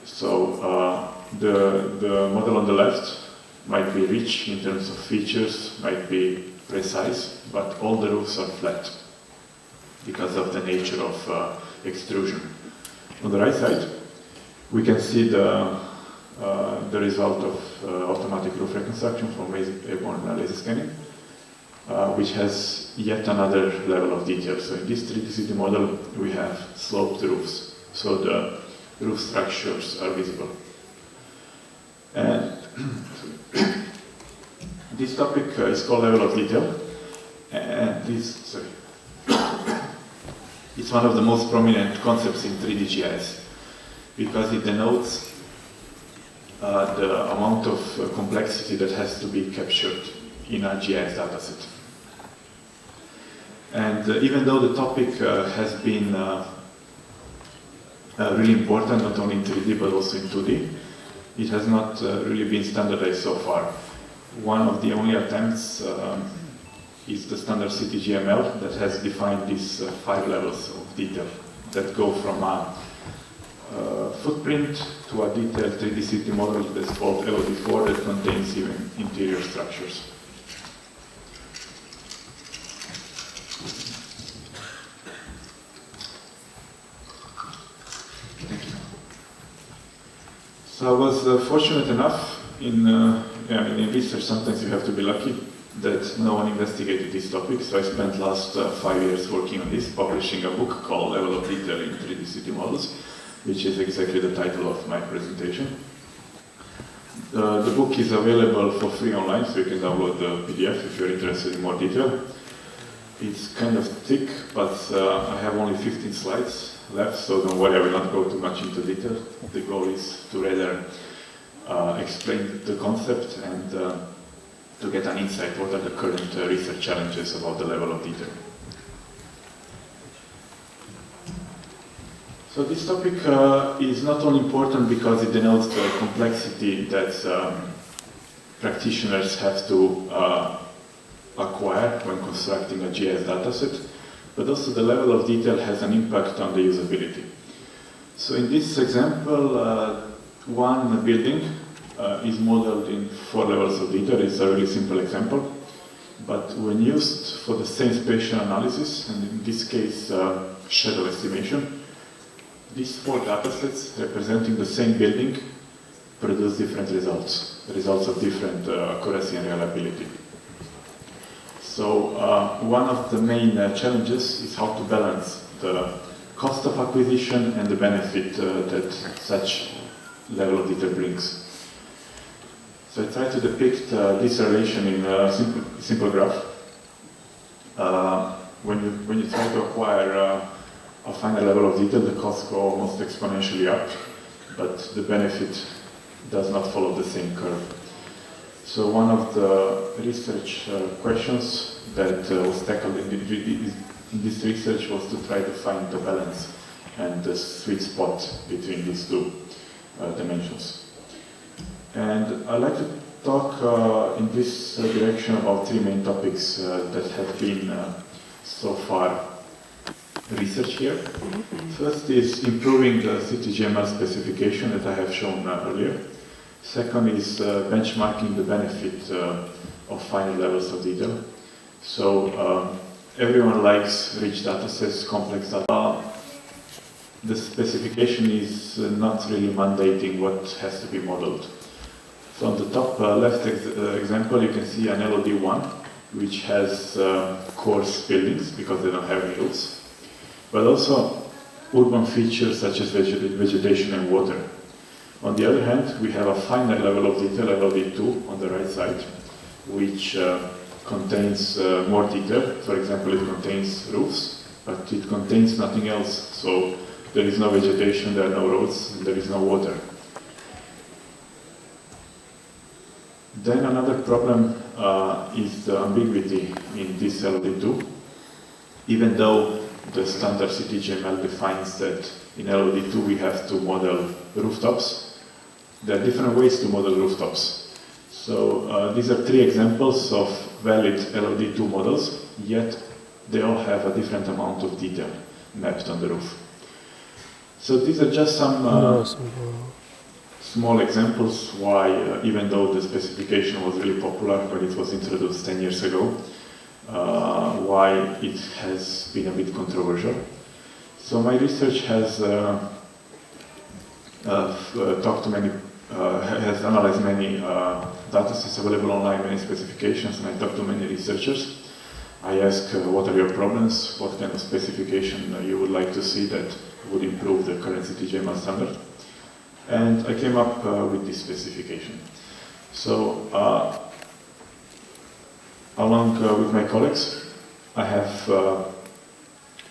Speaker 10: So the model on the left might be rich in terms of features, might be precise, but all the roofs are flat because of the nature of extrusion. On the right side, we can see the result of automatic roof reconstruction from airborne laser scanning, which has yet another level of detail. So in this 3D city model, we have sloped roofs, so the roof structures are visible. And this topic is called level of detail, and it's one of the most prominent concepts in 3D GIS, because it denotes the amount of complexity that has to be captured in a GIS dataset. And even though the topic has been really important, not only in 3D but also in 2D, it has not really been standardized so far. One of the only attempts is the standard CityGML that has defined these 5 levels of detail that go from a footprint to a detailed 3D city model that's called LOD4 that contains even interior structures. So I was fortunate enough in research, sometimes you have to be lucky, that no one investigated this topic, so I spent last 5 years working on this, publishing a book called Level of Detail in 3D City Models, which is exactly the title of my presentation. The book is available for free online, so you can download the PDF if you're interested in more detail. It's kind of thick, but I have only 15 slides left, so don't worry, I will not go too much into detail. The goal is to rather explain the concept and to get an insight what are the current research challenges about the level of detail. So this topic is not only important because it denotes the complexity that practitioners have to acquire when constructing a GIS dataset, but also the level of detail has an impact on the usability. So in this example, one building is modeled in 4 levels of detail. It's a really simple example, but when used for the same spatial analysis, and in this case shadow estimation, these 4 datasets representing the same building produce different results of different accuracy and reliability. So one of the main challenges is how to balance the cost of acquisition and the benefit that such level of detail brings. So I try to depict this relation in a simple graph. When you try to acquire a final level of detail, the costs go almost exponentially up, but the benefit does not follow the same curve. So one of the research questions that was tackled in this research was to try to find the balance and the sweet spot between these 2 dimensions. And I'd like to talk in this direction about 3 main topics that have been so far research here. First is improving the CityGML specification that I have shown earlier. Second is benchmarking the benefit of finer levels of detail. So everyone likes rich datasets, complex data. The specification is not really mandating what has to be modeled. So on the top left example, you can see an LOD1, which has coarse buildings because they don't have any roofs, but also urban features such as vegetation and water. On the other hand, we have a finer level of detail, LOD2, on the right side, which contains more detail. For example, it contains roofs, but it contains nothing else. So there is no vegetation, there are no roads, and there is no water. Then another problem is the ambiguity in this LOD2. Even though the standard CityGML defines that in LOD2 we have to model rooftops. There are different ways to model rooftops. So these are 3 examples of valid LOD2 models, yet they all have a different amount of detail mapped on the roof. So these are just some small examples why, even though the specification was really popular when it was introduced 10 years ago, why it has been a bit controversial. So my research has has analyzed many datasets available online, many specifications, and I talked to many researchers. I asked what are your problems, what kind of specification you would like to see that would improve the current CityGML standard. And I came up with this specification. So, along with my colleagues, I have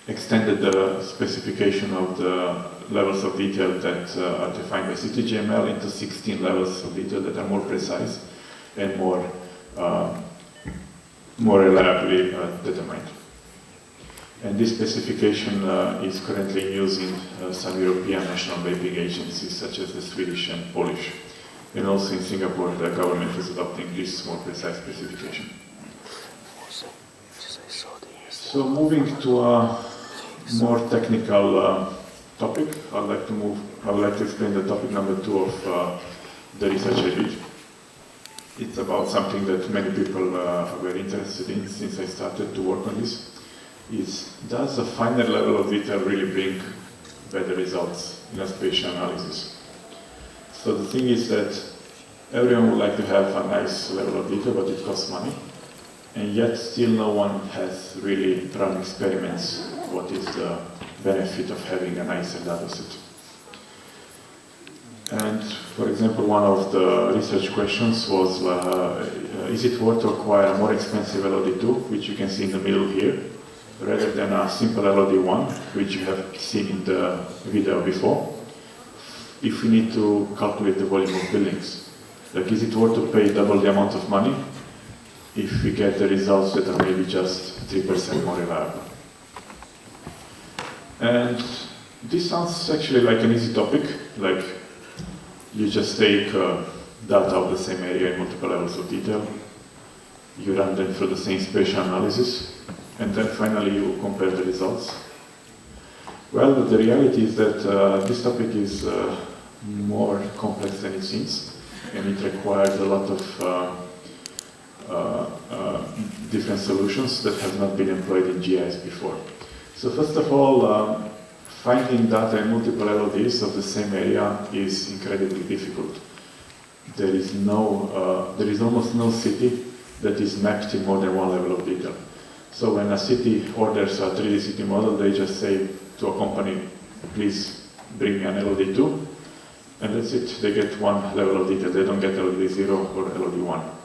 Speaker 10: extended the specification of the levels of detail that are defined by CityGML into 16 levels of detail that are more precise and more reliably determined. And this specification is currently in use in some European national mapping agencies such as the Swedish and Polish. And also in Singapore, the government is adopting this more precise specification. So moving to a more technical topic, I'd like to explain the topic number 2 of the research I did. It's about something that many people are very interested in since I started to work on this. Does a finer level of detail really bring better results in a spatial analysis? So the thing is that everyone would like to have a nice level of detail, but it costs money. And yet still no one has really run experiments. What is the benefit of having a nicer data set? And for example, one of the research questions was, is it worth to acquire a more expensive LOD2, which you can see in the middle here, rather than a simple LOD1, which you have seen in the video before, if we need to calculate the volume of buildings? Like, is it worth to pay double the amount of money if we get the results that are maybe just 3% more reliable? And this sounds actually like an easy topic, like you just take data of the same area in multiple levels of detail, you run them through the same spatial analysis, and then finally you compare the results. Well, the reality is that this topic is more complex than it seems, and it requires a lot of different solutions that have not been employed in GIS before. So first of all, finding data in multiple LODs of the same area is incredibly difficult. There is almost no city that is mapped in more than one level of detail. So when a city orders a 3D city model, they just say to a company, please bring me an LOD2, and that's it. They get one level of detail. They don't get LOD0 or LOD1.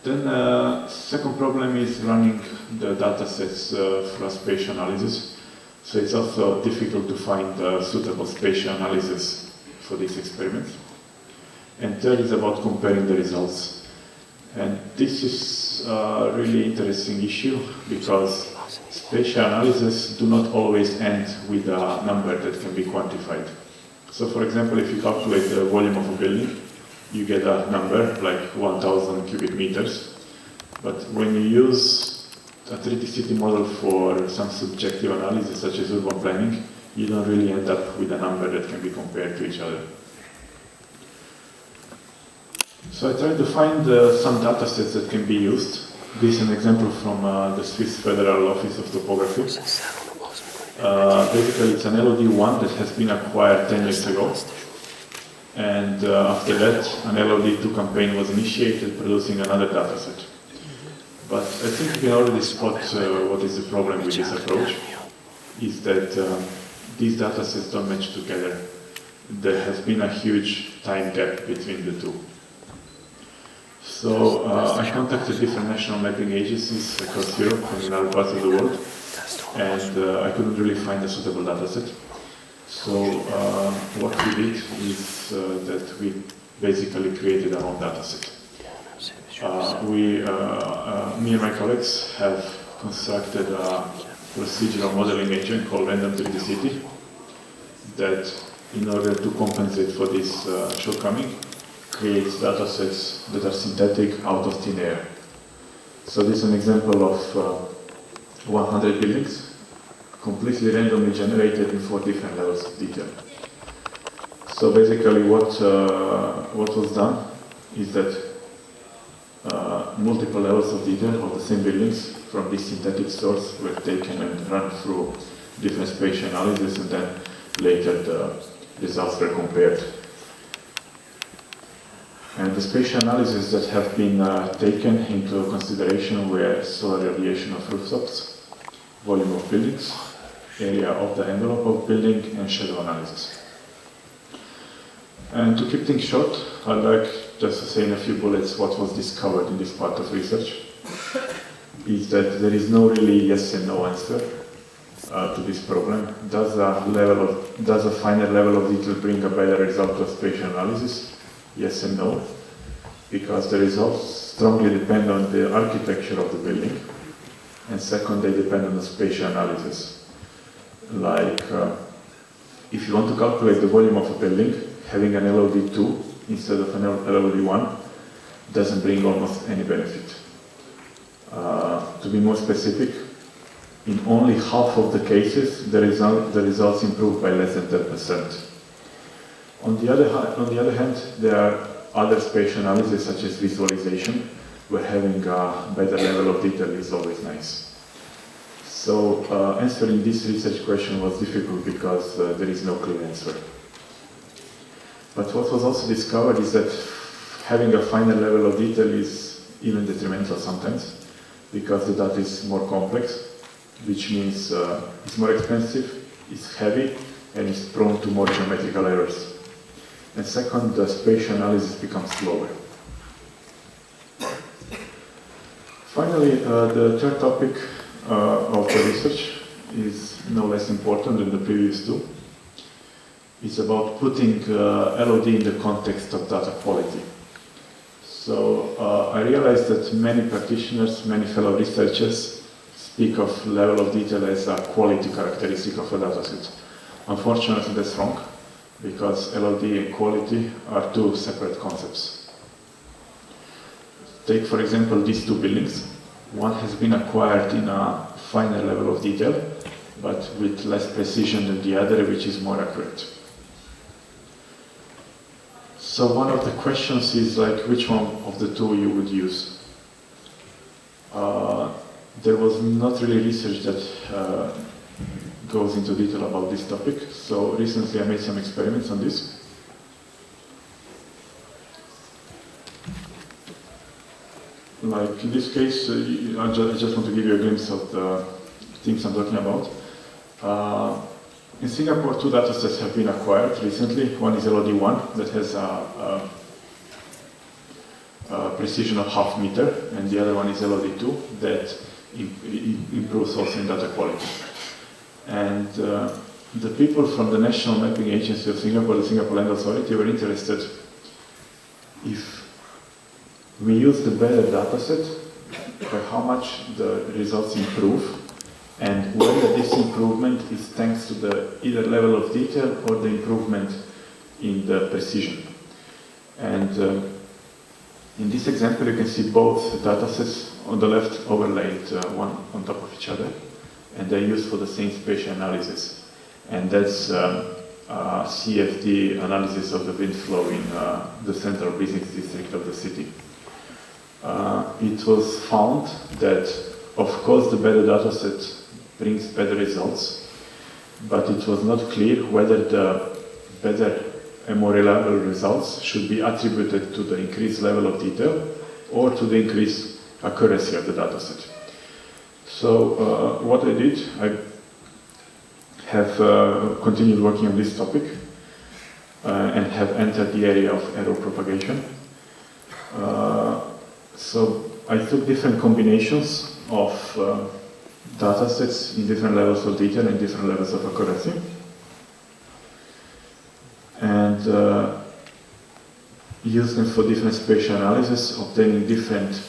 Speaker 10: Then second problem is running the data sets for a spatial analysis. So it's also difficult to find suitable spatial analysis for these experiments. And third is about comparing the results. And this is a really interesting issue because spatial analysis do not always end with a number that can be quantified. So for example, if you calculate the volume of a building, you get a number like 1,000 cubic meters. But when you use a 3D city model for some subjective analysis, such as urban planning, you don't really end up with a number that can be compared to each other. So I tried to find some data sets that can be used. This is an example from the Swiss Federal Office of Topography. Basically, it's an LOD1 that has been acquired 10 years ago. And after that, an LOD2 campaign was initiated, producing another data set. But I think you can already spot what is the problem with this approach, is that these data sets don't match together. There has been a huge time gap between the two. So I contacted different national mapping agencies across Europe and in other parts of the world, and I couldn't really find a suitable data set. So what we did is that we basically created our own data set. Me and my colleagues have constructed a procedural modeling agent called random 3D City that, in order to compensate for this shortcoming, creates datasets that are synthetic out of thin air. So this is an example of 100 buildings, completely randomly generated in 4 different levels of detail. So basically what was done is that multiple levels of detail of the same buildings from this synthetic source were taken and run through different spatial analysis, and then later the results were compared. And the spatial analyses that have been taken into consideration were solar radiation of rooftops, volume of buildings, area of the envelope of building, and shadow analysis. And to keep things short, I'd like just to say in a few bullets what was discovered in this part of research. Is that there is no really yes and no answer to this problem. Does a finer level of detail bring a better result of spatial analysis? Yes and no, because the results strongly depend on the architecture of the building, and second, they depend on the spatial analysis. Like, if you want to calculate the volume of a building, having an LOD2 instead of an LOD1 doesn't bring almost any benefit. To be more specific, in only half of the cases, the results improve by less than 10%. On the other hand, there are other spatial analyses such as visualization, where having a better level of detail is always nice. So answering this research question was difficult because there is no clear answer. But what was also discovered is that having a finer level of detail is even detrimental sometimes, because the data is more complex, which means it's more expensive, it's heavy, and it's prone to more geometrical errors. And second, the spatial analysis becomes slower. Finally, the third topic of the research is no less important than the previous two. It's about putting LOD in the context of data quality. So I realized that many practitioners, many fellow researchers speak of level of detail as a quality characteristic of a dataset. Unfortunately, that's wrong, because LOD and quality are two separate concepts. Take, for example, these two buildings. One has been acquired in a finer level of detail, but with less precision than the other, which is more accurate. So one of the questions is like, which one of the two you would use? There was not really research that goes into detail about this topic, so recently I made some experiments on this. Like in this case, I just want to give you a glimpse of the things I'm talking about. In Singapore, 2 datasets have been acquired recently. One is LOD1 that has a precision of ½ meter, and the other one is LOD2 that improves also in data quality. And the people from the National Mapping Agency of Singapore, the Singapore Land Authority, were interested if we use the better dataset, by how much the results improve, and whether this improvement is thanks to the either level of detail or the improvement in the precision. And in this example, you can see both datasets on the left overlaid one on top of each other, and they're used for the same spatial analysis. And that's CFD analysis of the wind flow in the central business district of the city. It was found that, of course, the better dataset brings better results, but it was not clear whether the better and more reliable results should be attributed to the increased level of detail or to the increased accuracy of the dataset. So what I did, I have continued working on this topic and have entered the area of error propagation. So I took different combinations of datasets in different levels of detail and different levels of accuracy, and used them for different spatial analysis, obtaining different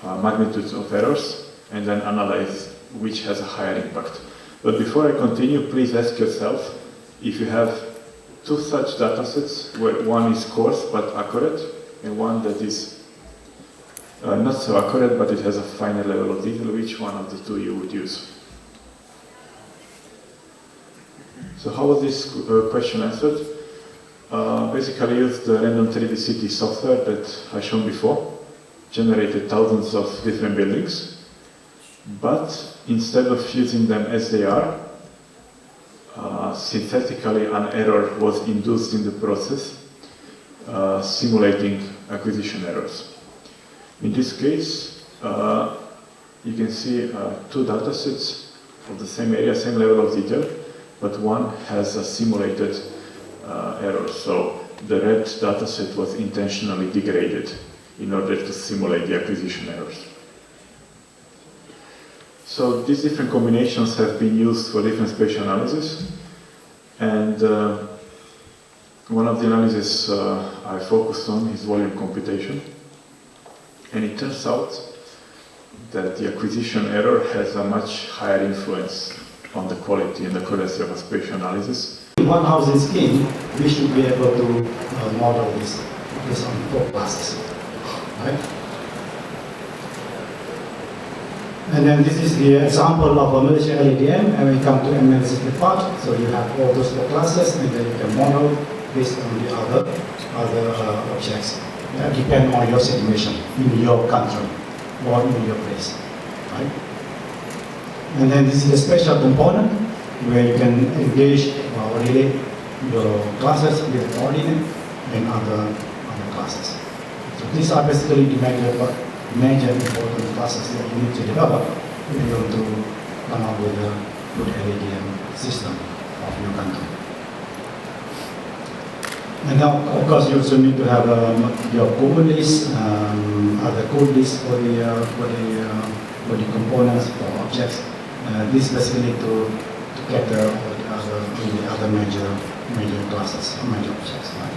Speaker 10: magnitudes of errors, and then analyze which has a higher impact. But before I continue, please ask yourself if you have two such datasets where one is coarse but accurate and one that is not so accurate but it has a finer level of detail, which one of the two you would use? So how was this question answered? Basically used the random 3D city software that I shown before, generated thousands of different buildings, but instead of using them as they are, synthetically an error was induced in the process, simulating acquisition errors. In this case, you can see two datasets of the same area, same level of detail, but one has a simulated error. So the red dataset was intentionally degraded in order to simulate the acquisition errors. So these different combinations have been used for different spatial analysis, and one of the analyses I focused on is volume computation, and it turns out that the acquisition error has a much higher influence on the quality and accuracy of a spatial analysis.
Speaker 11: In one housing scheme, we should be able to model this based on 4 classes, right? And then this is the example of a Malaysian LADM, and we come to analysis part. So you have all those 4 classes, and then you can model based on the other objects. That depend on your situation in your country or in your place, right? And then this is a special component where you can engage or relate your classes with coordinate and other classes. So these are basically the major important classes that you need to develop if you want to come up with a good LADM system of your country. And now, of course, you also need to have your code list, other code list for the components, for objects. This basically to cater all the other major classes, major objects. Right?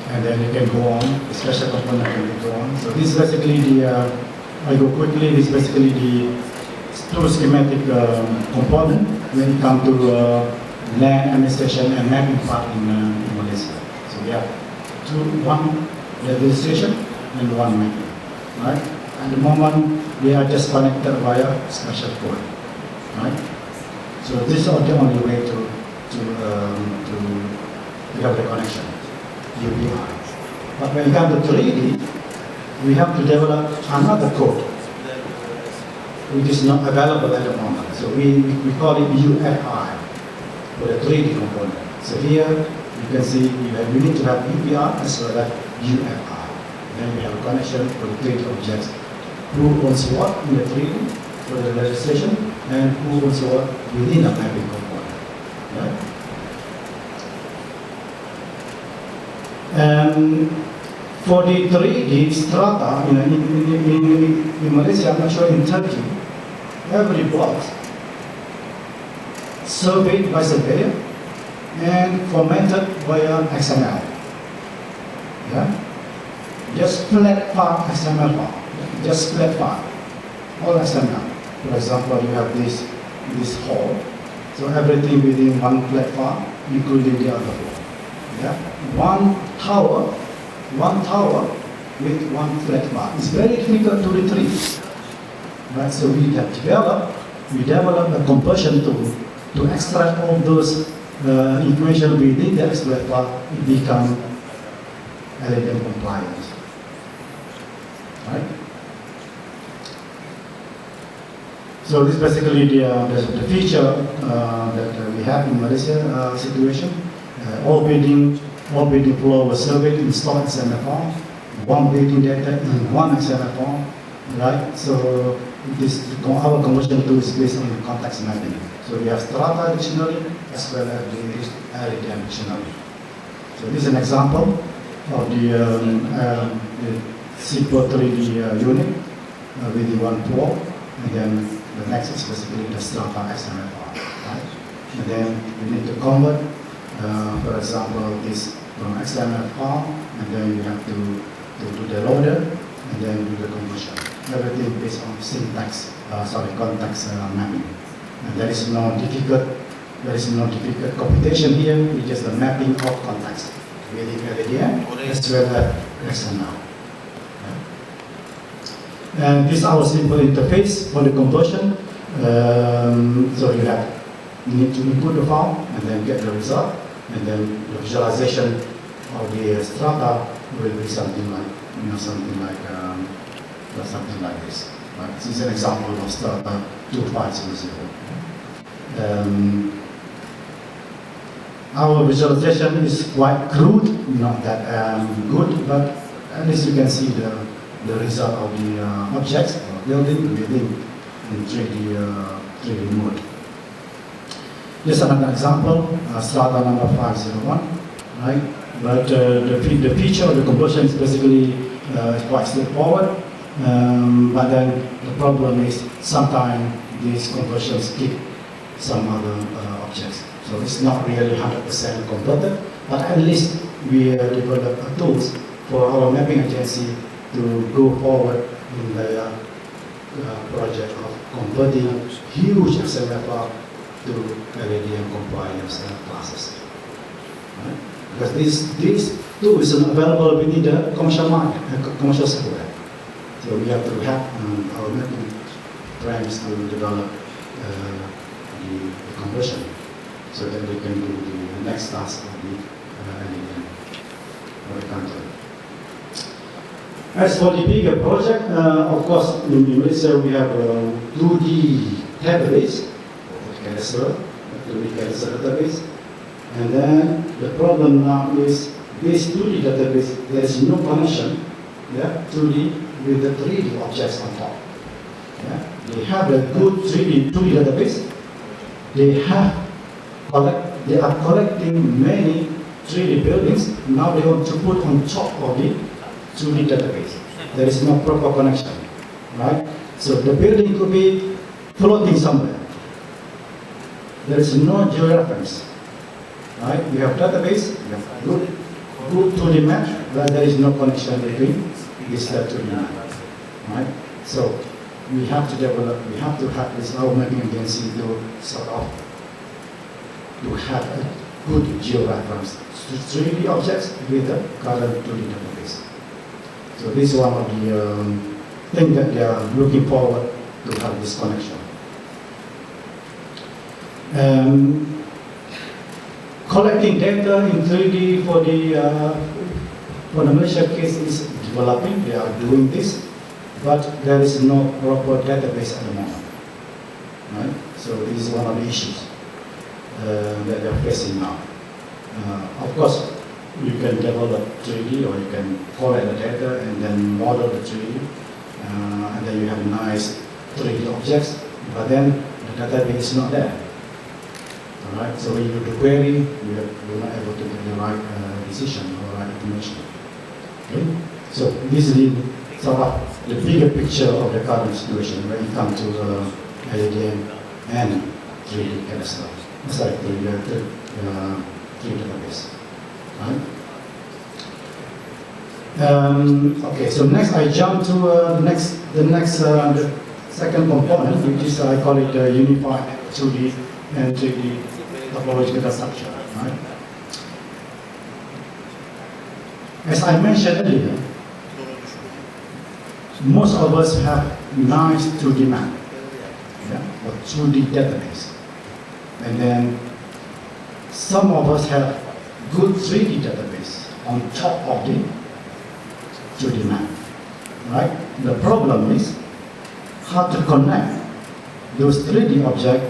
Speaker 11: And then you can go on, the special component can go on. So this is basically the, I go quickly, this is basically the two schematic component when it comes to land administration and mapping part in Malaysia. So we have one administration and one mapping, right? At the moment, they are just connected via special code, right? So this is the only way to have the connection, UPI. But when it comes to 3D, we have to develop another code, which is not available at the moment. So we call it UFI for the 3D component. So here you can see you need to have UPI as well as UFI. Then we have a connection for the 3D objects. Who owns what in the 3D for the registration, and who owns what within the mapping component. Right? And for the 3D strata, in Malaysia, I'm not sure in Turkey, every block surveyed by surveyor and formatted via XML. Yeah? Just flat file XML file. Just flat file, all XML. For example, you have this hall, so everything within one flat file, including the other floor. Yeah? One tower with one flat file. It's very difficult to retrieve. Right? So we develop a conversion tool to extract all those information within the flat file. It becomes LADM compliant. Right? So this is basically the feature that we have in Malaysia situation. All building floor was surveyed in stored XML form, one building data in one XML form, right? So our conversion tool is based on the context mapping. So we have strata dictionary as well as the LADM dictionary. So this is an example of the SIPO 3D unit with the one floor, and then the next is basically the strata XML file, right? And then we need to convert, for example, this from XML file, and then you have to do the loader, and then do the conversion. everything based on context mapping. And there is no difficult computation here. It's just the mapping of context within LLDM as well as XML. And this is our simple interface for the conversion. So you need to input the file and then get the result, and then the visualization of the strata will be something like this. Right? This is an example of strata 2500. Our visualization is quite crude, not that good, but at least you can see the result of the objects or building within in 3D mode. Just another example, strata number 501, right? But the feature of the conversion is basically quite straightforward. But then the problem is sometimes these conversions keep some other objects. So it's not really 100% converted, but at least we develop tools for our mapping agency to go forward in the project of converting huge XML file to LLDM compliance classes. Right? Because this tool is available within the commercial market, commercial software. So we have to have our mapping friends to develop the conversion so that we can do the next task of the LLDM or the content. As for the bigger project, of course, in Malaysia we have a 2D database, 2D database, and then the problem now is this 2D database, there is no connection, 2D with the 3D objects on top. They have a good 2D database. They are collecting many 3D buildings. Now they want to put on top of the 2D database. There is no proper connection, right? So the building could be floating somewhere. There is no GeoAdvances, right? We have database, we have good 2D map, but there is no connection between this 2D map, right? So we have to develop, we have to have this our mapping agency to sort of to have a good GeoAdvances 3D objects with the current 2D database. So this is one of the things that they are looking forward to have this connection. Collecting data in 3D for the Malaysia case is developing. They are doing this, but there is no proper database at the moment. Right? So this is one of the issues that they are facing now. Of course, you can develop 3D or you can collect the data and then model the 3D, and then you have nice 3D objects, but then the database is not there. Alright, so when you do the query, you're not able to get the right decision or right information. Okay? So this is the sort of the bigger picture of the current situation when it comes to LLDM and 3D cadastral. Sorry, 3D database. Right? Okay, so next I jump to the second component, which is I call it unified 2D and 3D topological data structure. Right? As I mentioned earlier, most of us have nice 2D map, or 2D database, and then some of us have good 3D database on top of the 2D map, right? The problem is how to connect those 3D objects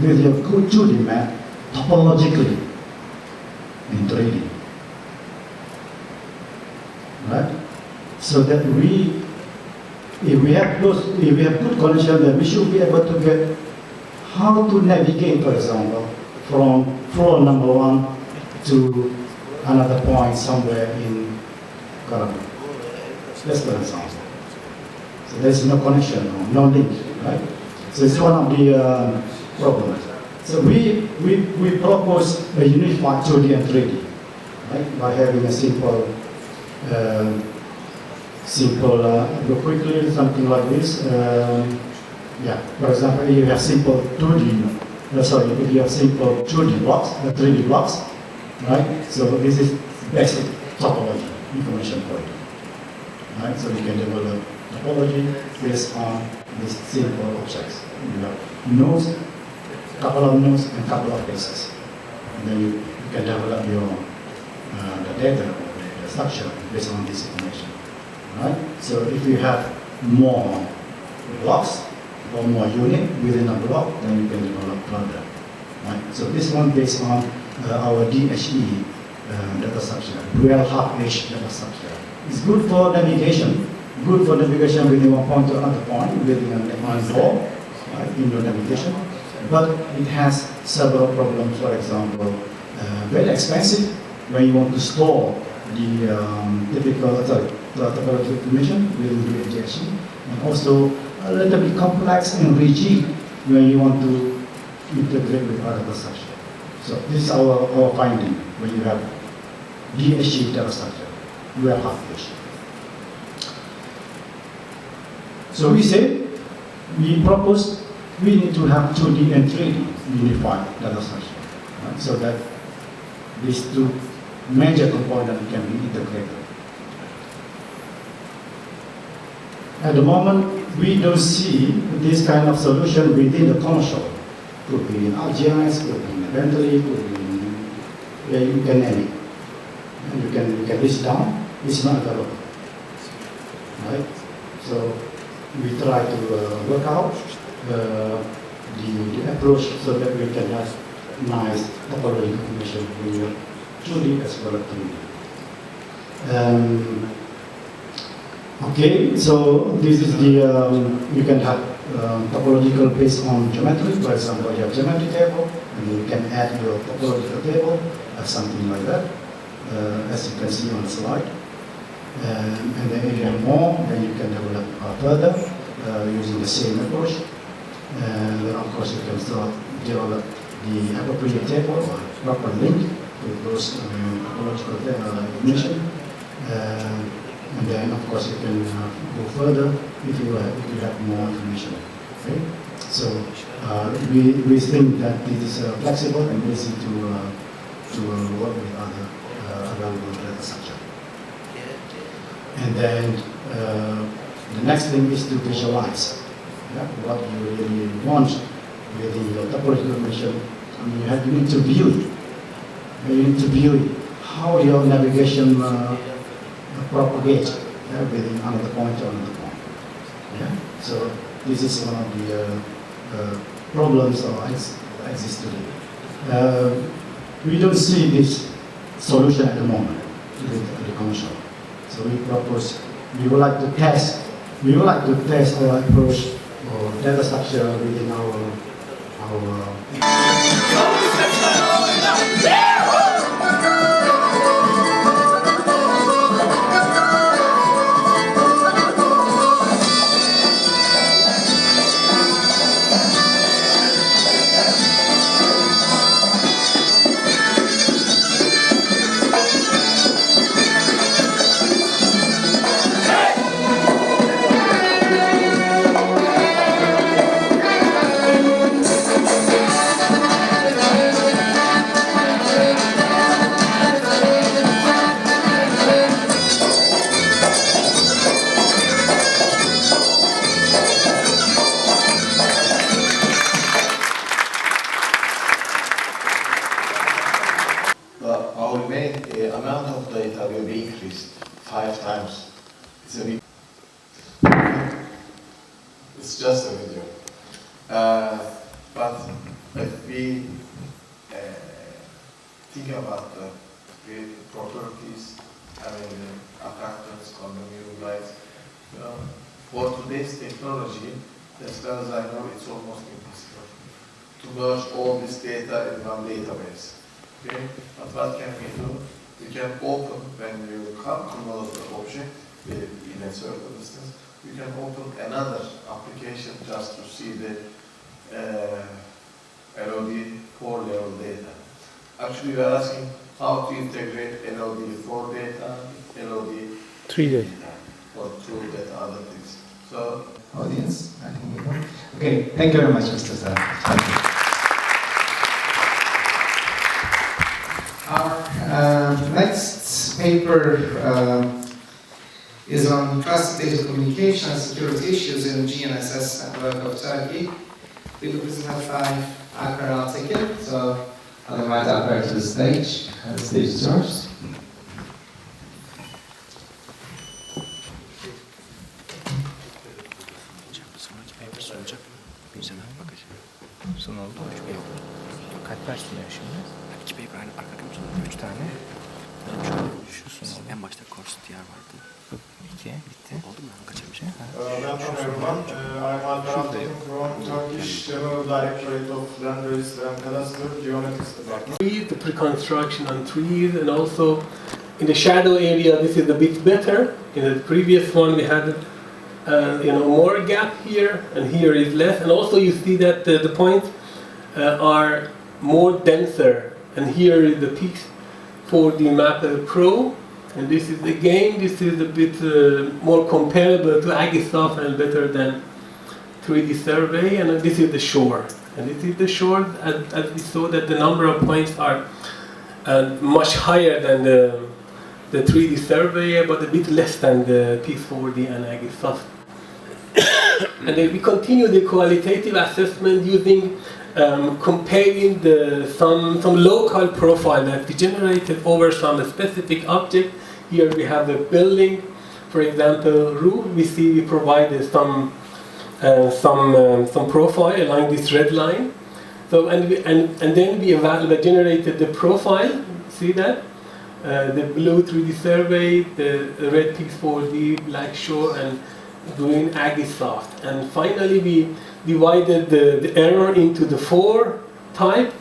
Speaker 11: with your good 2D map topologically in 3D, right? So that if we have good connection, then we should be able to get how to navigate, for example, from floor number 1 to another point somewhere in Karabuk. That's for example. So there's no connection, no link, right? So it's one of the problems. So we propose a unified 2D and 3D, right? By having a simple simple, go quickly, something like this. Yeah, for example, if you have simple 2D, if you have simple 2D blocks, 3D blocks, right? So this is basic topology information for you, right? So you can develop topology based on these simple objects. You have nodes, couple of nodes, and couple of faces. And then you can develop your the data, the structure based on this information, right? So if you have more blocks or more unit within a block, then you can develop further, right? So this one based on our DHE data structure, dual half-edge data structure. It's good for navigation, within one point to another point within one door, right, in your navigation. But it has several problems. For example, very expensive when you want to store the typical topological information within the DHE, and also a little bit complex and rigid when you want to integrate with other data structure. So this is our finding when you have DHE data structure, we are half-edge. So we say, we propose we need to have 2D and 3D unified data structure, right? So that these two major components can be integrated. At the moment, we don't see this kind of solution within the commercial. Could be in ArcGIS, could be in Bentley, could be in, yeah, you can name it. And you can list down, it's not available, right? So we try to work out the approach so that we can have nice topology information when you're 2D as well as 3D. Okay, so this is the, you can have topological based on geometry. For example, you have geometry table, and you can add your topological table, something like that, as you can see on the slide. And then if you have more, then you can develop further using the same approach. And then of course you can start develop the appropriate table or proper link with those topological information. And then of course you can go further if you have more information. Okay? So we think that this is flexible and easy to work with other available data structure. And then the next thing is to visualize what you really want with the topological information. I mean, you need to view it. You need to view it. How your navigation propagates within another point to another point. Yeah? So this is one of the problems that exist today. We don't see this solution at the moment with the commercial. So we propose, we would like to test our approach or data structure within our
Speaker 12: amount of data will be increased 5 times. It's just a video. But if we think about the properties, attractants, condominium rights, for today's technology, as far as I know, it's almost impossible to merge all this data in one database. Okay? But what can we do? We can open, when you come close the object in a certain distance, you can open another application just to see the LOD 4-level data. Actually, we are asking how to integrate LOD 4 data, LOD 3 data. or to get other things. So,
Speaker 11: audience, I think you know. Okay, thank you very much, Mr. Sir. Thank you. Our next paper is on trusted data communication and security issues in GNSS network of Turkey. We will present by Akar Altekin, so I'll invite Akar to the stage. The stage is yours.
Speaker 2: Kaç ders sunuyor şimdi? 2 paper aynı arka arkaya sunuyor. 3 tane. Şu sunuyor. En başta course diğer vardı. 2 bitti. Oldu mu? Kaçırmış.
Speaker 12: welcome everyone. I'm Alper Altekin from Turkish General Directorate of Land Register and Cadastre Geometrics Department.
Speaker 1: The pre-construction on trees, and also in the shadow area this is a bit better. In the previous one we had more gap here, and here is less, and also you see that the points are more denser, and here is the peaks for the Mapper Pro, and this is a bit more comparable to Agisoft and better than 3D survey, and this is the shore. And this is the shore, as we saw that the number of points are much higher than the 3D survey, but a bit less than the P4D and Agisoft. And then we continue the qualitative assessment using comparing some local profile that we generated over some specific object. Here we have a building, for example, roof. We provided some profile along this red line. So and then we generated the profile. See that the blue 3D survey, the red P4D, black shore, and green Agisoft. And finally we divided the error into the 4 type.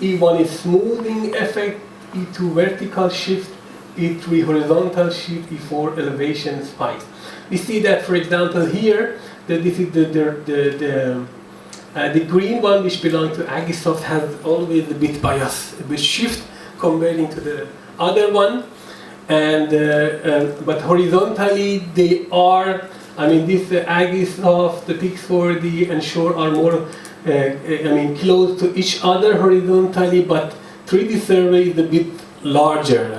Speaker 1: E1 is smoothing effect, E2 vertical shift, E3 horizontal shift, E4 elevation spike. We see that, for example, here that this is the green one, which belongs to Agisoft, has always a bit bias, a bit shift comparing to the other one. And but horizontally they are. I mean, this Agisoft, the Pix4D, and Shore are more, close to each other horizontally, but 3D survey is a bit larger.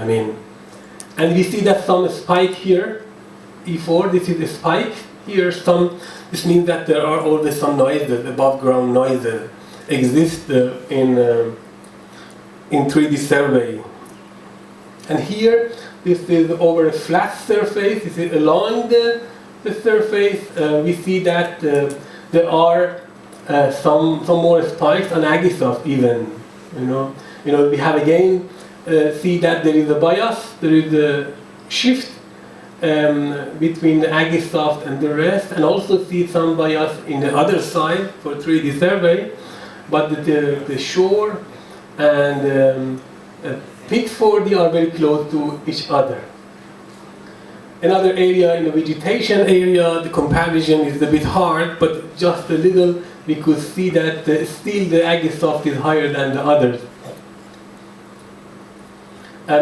Speaker 1: And we see that some spike here, E4. This is a spike here. This means that there are always some noises, above ground noises, exist in 3D survey. And here, this is over a flat surface. This is along the surface. We see that there are some more spikes on Agisoft even. We have again see that there is a bias, there is a shift between the Agisoft and the rest, and also see some bias in the other side for 3D survey. But the shore and Pix4D are very close to each other. Another area, in the vegetation area, the comparison is a bit hard, but just a little we could see that still the Agisoft is higher than the others.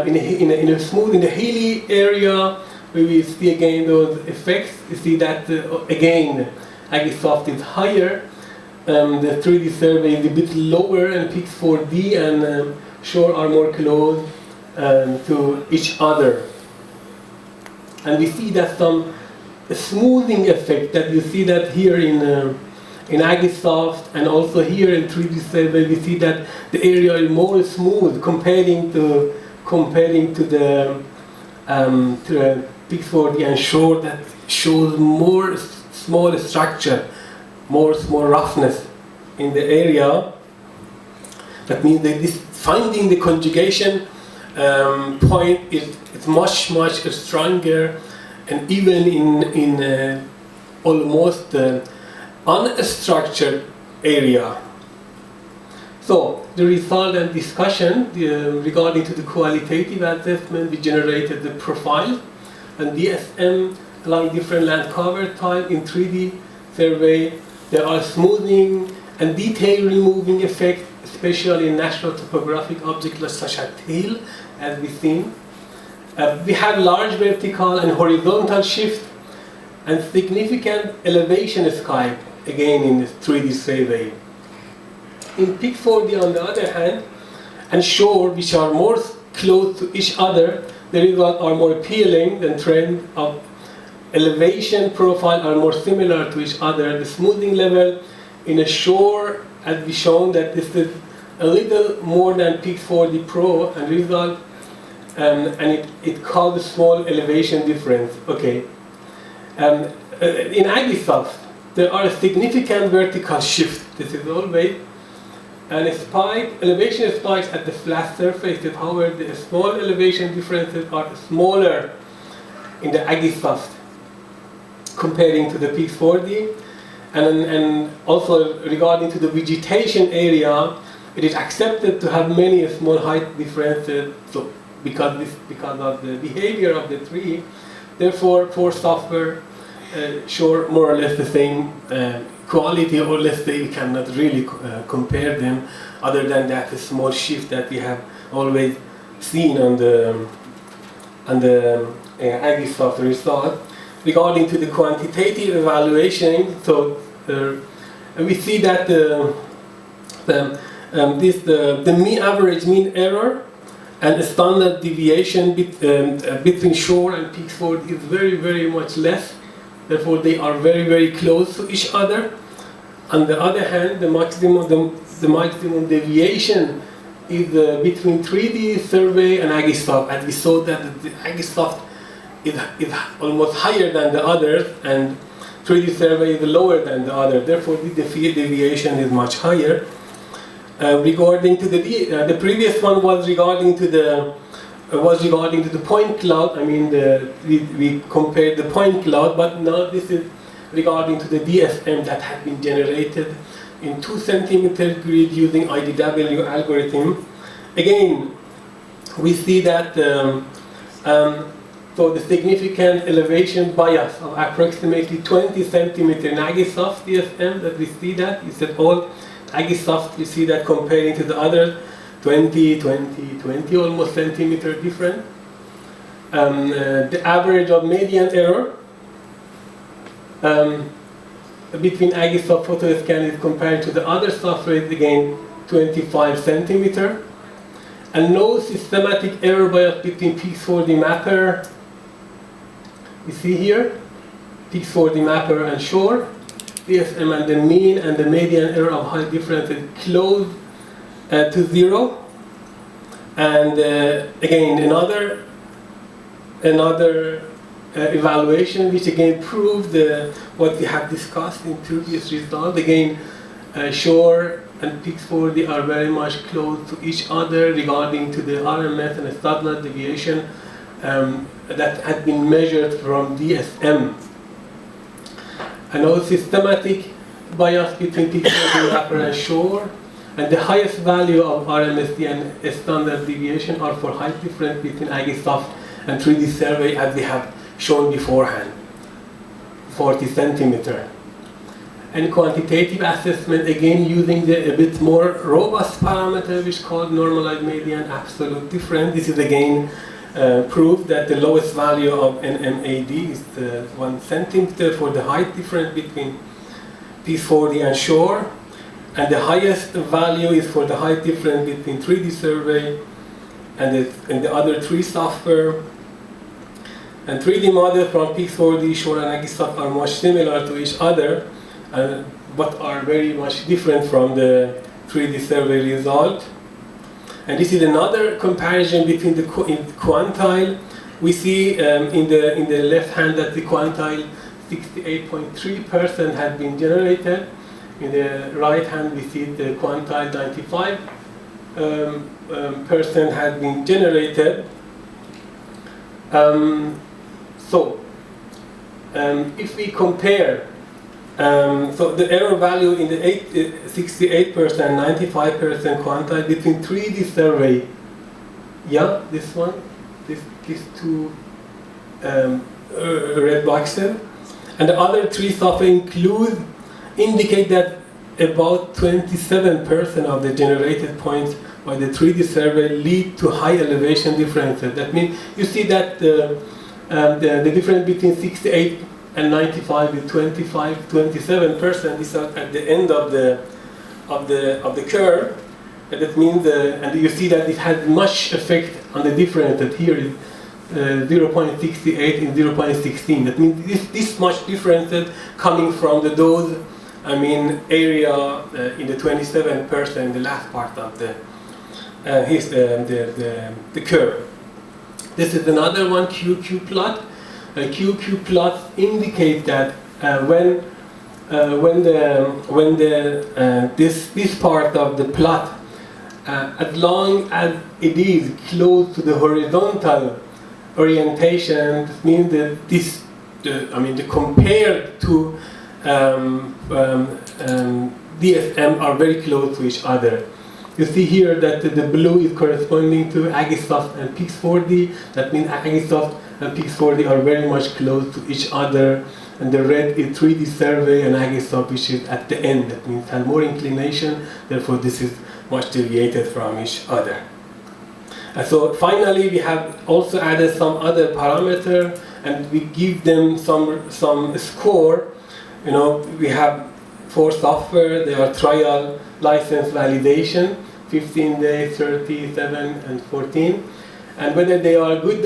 Speaker 1: In the hilly area, we will see again those effects. You see that again Agisoft is higher, the 3D survey is a bit lower, and Pix4D and Shore are more close to each other. And we see that some smoothing effect that you see that here in Agisoft, and also here in 3D survey we see that the area is more smooth comparing to the Pix4D and Shore that shows more small structure, more roughness in the area. That means that this finding the conjugation point is much stronger, and even in almost unstructured area. So the result and discussion regarding to the qualitative assessment, we generated the profile and DSM along different land cover type in 3D survey. There are smoothing and detail removing effect, especially in natural topographic objects such as tail, as we've seen. We have large vertical and horizontal shift, and significant elevation spike, again in the 3D survey. In Peak 4D, on the other hand, and shore, which are more close to each other, the results are more appealing. The trend of elevation profile are more similar to each other. The smoothing level in a shore, as we shown, that this is a little more than Peak 4D Pro, and result, and it caused a small elevation difference. Okay. In Agisoft, there are significant vertical shifts. This is always, and a spike, elevation spikes at the flat surfaces. However, the small elevation differences are smaller in the Agisoft comparing to the Peak 4D. And also regarding to the vegetation area, it is accepted to have many small height differences. So because of the behavior of the tree, therefore for software, sure, more or less the same quality, or let's say we cannot really compare them, other than that a small shift that we have always seen on the Agisoft result. Regarding to the quantitative evaluation, so we see that the mean average mean error and the standard deviation between shore and Peak 4D is very, very much less. Therefore, they are very, very close to each other. On the other hand, the maximum deviation is between 3D survey and Agisoft, and we saw that the Agisoft is almost higher than the others, and 3D survey is lower than the other. Therefore, the field deviation is much higher. Regarding to the previous one was regarding to the point cloud. I mean, we compared the point cloud, but now this is regarding to the DSM that had been generated in 2 centimeter grid using IDW algorithm. Again, we see that so the significant elevation bias of approximately 20 centimeter in Agisoft DSM, that we see that, is that all Agisoft, we see that comparing to the other 20 almost centimeter different. The average of median error between Agisoft PhotoScan is compared to the other software is again 25 centimeter. And no systematic error bias between Peak 4D Mapper. You see here, Peak 4D Mapper and Shore. DSM and the mean and the median error of height difference is close to 0. And again, another evaluation which again proved what we have discussed in previous results. Again, Shore and Peak 4D are very much close to each other regarding to the RMS and standard deviation that had been measured from DSM. And no systematic bias between Peak 4D Mapper and Shore, and the highest value of RMSD and standard deviation are for height difference between Agisoft and 3D survey, as we have shown beforehand, 40 centimeter. And quantitative assessment, again using a bit more robust parameter, which called normalized median absolute difference. This is again proof that the lowest value of NMAD is 1 centimeter for the height difference between Peak 4D and Shore, and the highest value is for the height difference between 3D survey and the other 3 software. And 3D models from Peak 4D, Shore and Agisoft are much similar to each other, but are very much different from the 3D survey result. And this is another comparison between the quantile. We see in the left hand that the quantile 68.3% had been generated. In the right hand we see the quantile 95% had been generated. If we compare, so the error value in the 68%, 95% quantile between 3D survey, yeah, this one, these 2 red boxes, and the other 3 software indicate that about 27% of the generated points by the 3D survey lead to high elevation differences. That means you see that the difference between 68% and 95 with 27%. These are at the end of the curve. And that means, and you see that it had much effect on the difference. That here is 0.68 and 0.16. That means this much differences coming from the dose. I mean, area in the 27%, the last part of the curve. This is another one, QQ plot. QQ plots indicate that when this part of the plot, as long as it is close to the horizontal orientation, it means that the compared to DSM are very close to each other. You see here that the blue is corresponding to Agisoft and Pix4D. That means Agisoft and Pix4D are very much close to each other. And the red is 3D survey and Agisoft, which is at the end. That means it has more inclination. Therefore, this is much deviated from each other. And so finally, we have also added some other parameter, and we give them some score. You know, we have for software, they are trial license validation, 15 days, 30, 7, and 14. And whether they are good,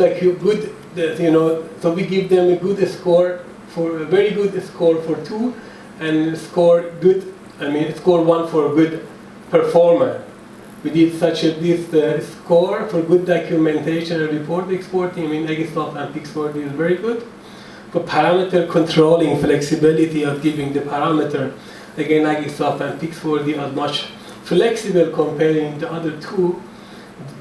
Speaker 1: so we give them a good score, for a very good score for 2, and score 1 for good performance. We did this score for good documentation and report exporting. I mean, Agisoft and Pix4D is very good. For parameter controlling, flexibility of giving the parameter, again, Agisoft and Pix4D are much flexible comparing the other two,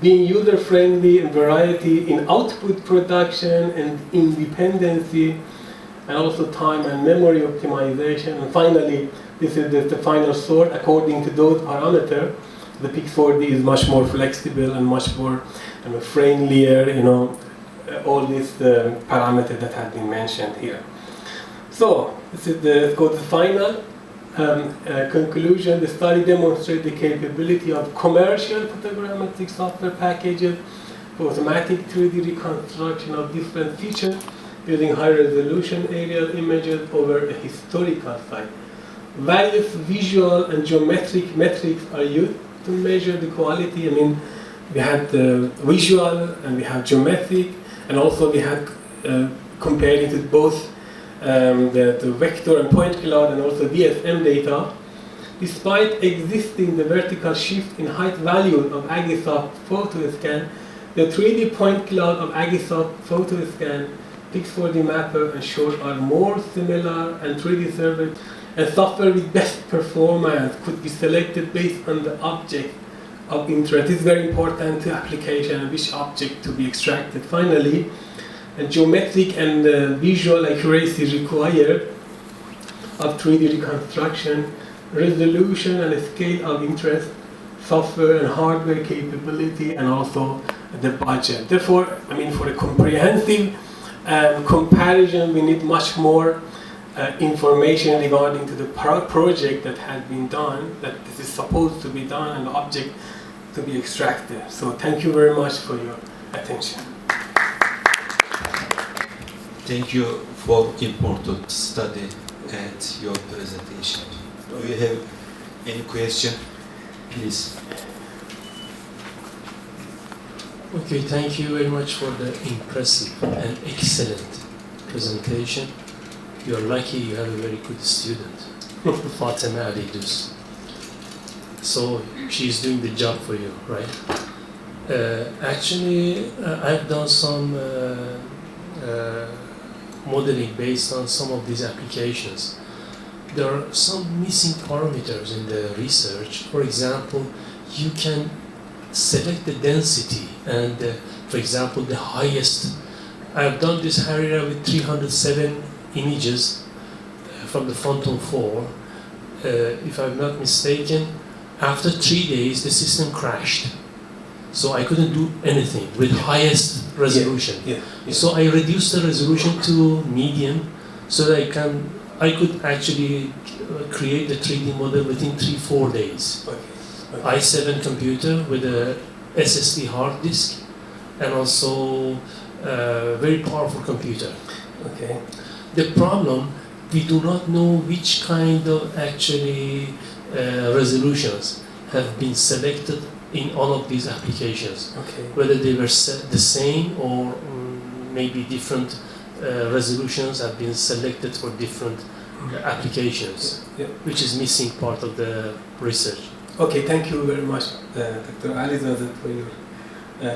Speaker 1: being user-friendly and variety in output production and independency, and also time and memory optimization. And finally, this is the final sort according to those parameters. The Pix4D is much more flexible and much more friendlier, all these parameters that have been mentioned here. So, this is the final conclusion. The study demonstrates the capability of commercial photogrammetric software packages for automatic 3D reconstruction of different features using high-resolution aerial images over a historical site. Various visual and geometric metrics are used to measure the quality. I mean, we had the visual and we have geometric, and also we had comparing to both the vector and point cloud and also DSM data. Despite existing the vertical shift in height value of Agisoft PhotoScan, the 3D point cloud of Agisoft PhotoScan, Pix4D Mapper and Short are more similar, and 3D survey and software with best performance could be selected based on the object of interest. It's very important to application and which object to be extracted. Finally, and geometric and visual accuracy required of 3D reconstruction, resolution and scale of interest, software and hardware capability, and also the budget. Therefore, I mean, for a comprehensive comparison, we need much more information regarding to the project that has been done, that this is supposed to be done, and the object to be extracted. So thank you very much for your attention.
Speaker 13: Thank you for important study and your presentation. Do you have any question? Please.
Speaker 14: Okay, thank you very much for the impressive and excellent presentation. You're lucky you have a very good student, Fatima Ali Dus. So she's doing the job for you, right? Actually, I've done some modeling based on some of these applications. There are some missing parameters in the research. For example, you can select the density and, for example, the highest. I've done this Harira with 307 images from the Phantom 4. If I'm not mistaken, after 3 days, the system crashed. So I couldn't do anything with highest resolution.
Speaker 1: Yeah.
Speaker 14: So I reduced the resolution to medium so that I could actually create the 3D model within 3-4 days.
Speaker 1: Okay.
Speaker 14: i7 computer with a SSD hard disk and also a very powerful computer.
Speaker 1: Okay.
Speaker 14: The problem, we do not know which kind of actually resolutions have been selected in all of these applications.
Speaker 1: Okay.
Speaker 14: Whether they were the same or maybe different resolutions have been selected for different applications, which is missing part of the research.
Speaker 1: Okay, thank you very much, Dr. Alizadeh, for your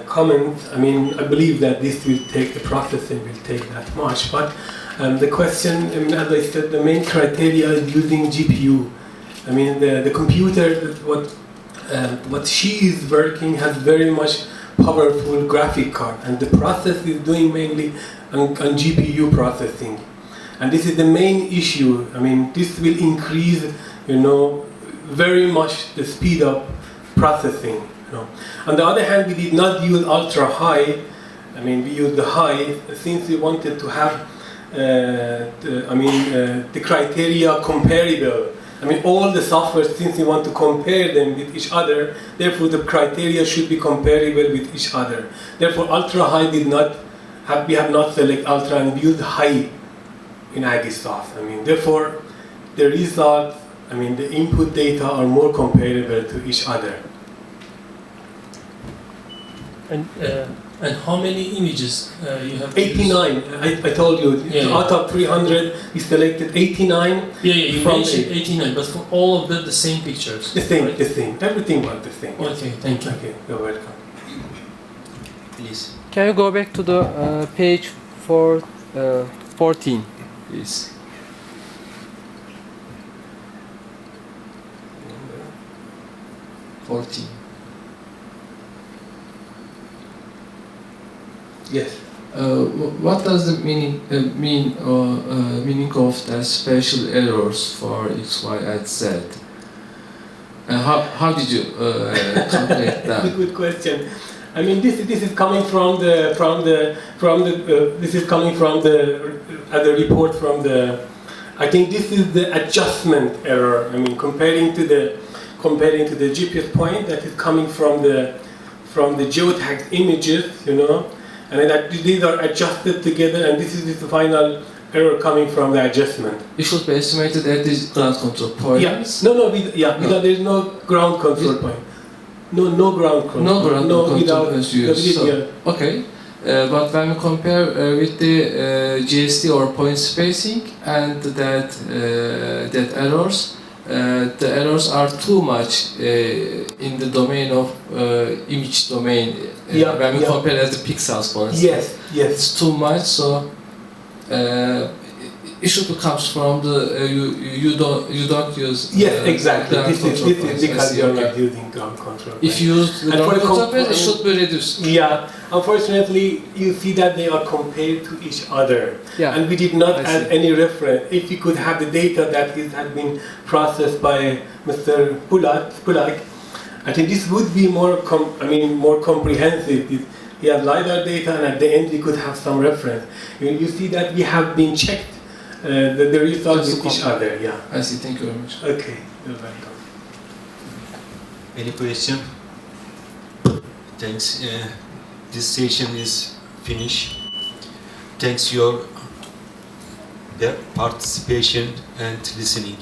Speaker 1: comment. I mean, I believe that this will take, the processing will take that much, but the question, I mean, as I said, the main criteria is using GPU. I mean, the computer, what she is working has very much powerful graphic card, and the process is doing mainly on GPU processing. And this is the main issue. I mean, this will increase, you know, very much the speed of processing. You know. On the other hand, we did not use ultra high. I mean, we used the high since we wanted to have, the criteria comparable. I mean, all the software, since we want to compare them with each other, therefore the criteria should be comparable with each other. Therefore, ultra high did not have, we have not selected ultra and we used high in Agisoft. I mean, therefore, the results, I mean, the input data are more comparable to each other.
Speaker 14: And how many images you have?
Speaker 1: 89. I told you.
Speaker 14: Yeah,
Speaker 1: out of 300, we selected 89.
Speaker 14: Yeah, you mentioned 89, but for all of them, the same pictures.
Speaker 1: The same,
Speaker 14: right?
Speaker 1: the same. Everything was the same.
Speaker 14: Okay, thank you.
Speaker 1: Okay, you're welcome.
Speaker 2: Please.
Speaker 15: Can you go back to the page 14, please?
Speaker 2: Number 14.
Speaker 1: Yes.
Speaker 15: What does the meaning of the special errors for X, Y, and Z? How did you calculate that?
Speaker 1: Good question. I mean, this is coming from the this is coming from the report from the. I think this is the adjustment error. I mean, comparing to the GPS point that is coming from the geotagged images, you know. And that these are adjusted together, and this is the final error coming from the adjustment.
Speaker 15: It should be estimated at the ground control point.
Speaker 1: Yeah. No. There is no ground control point. No ground control.
Speaker 15: No ground control
Speaker 1: without.
Speaker 15: So, okay. But when we compare with the GST or point spacing and that errors, the errors are too much in the domain of image domain. When we compare as the pixels, for instance.
Speaker 1: Yes.
Speaker 15: It's too much, so it should comes from the you don't use.
Speaker 1: Yes, exactly. This is because you are
Speaker 15: okay.
Speaker 1: not using ground control.
Speaker 15: If you use the ground control, it should be reduced.
Speaker 1: Yeah. Unfortunately, you see that they are compared to each other, and we did not add any reference. If we could have the data that had been processed by Mr. Pulak, I think this would be more comprehensive. He had LiDAR data, and at the end we could have some reference. You see that we have been checked the results with each other. Yeah.
Speaker 15: I see. Thank you very much.
Speaker 1: Okay. You're welcome.
Speaker 13: Any question? Thanks. This session is finished. Thanks your participation and listening.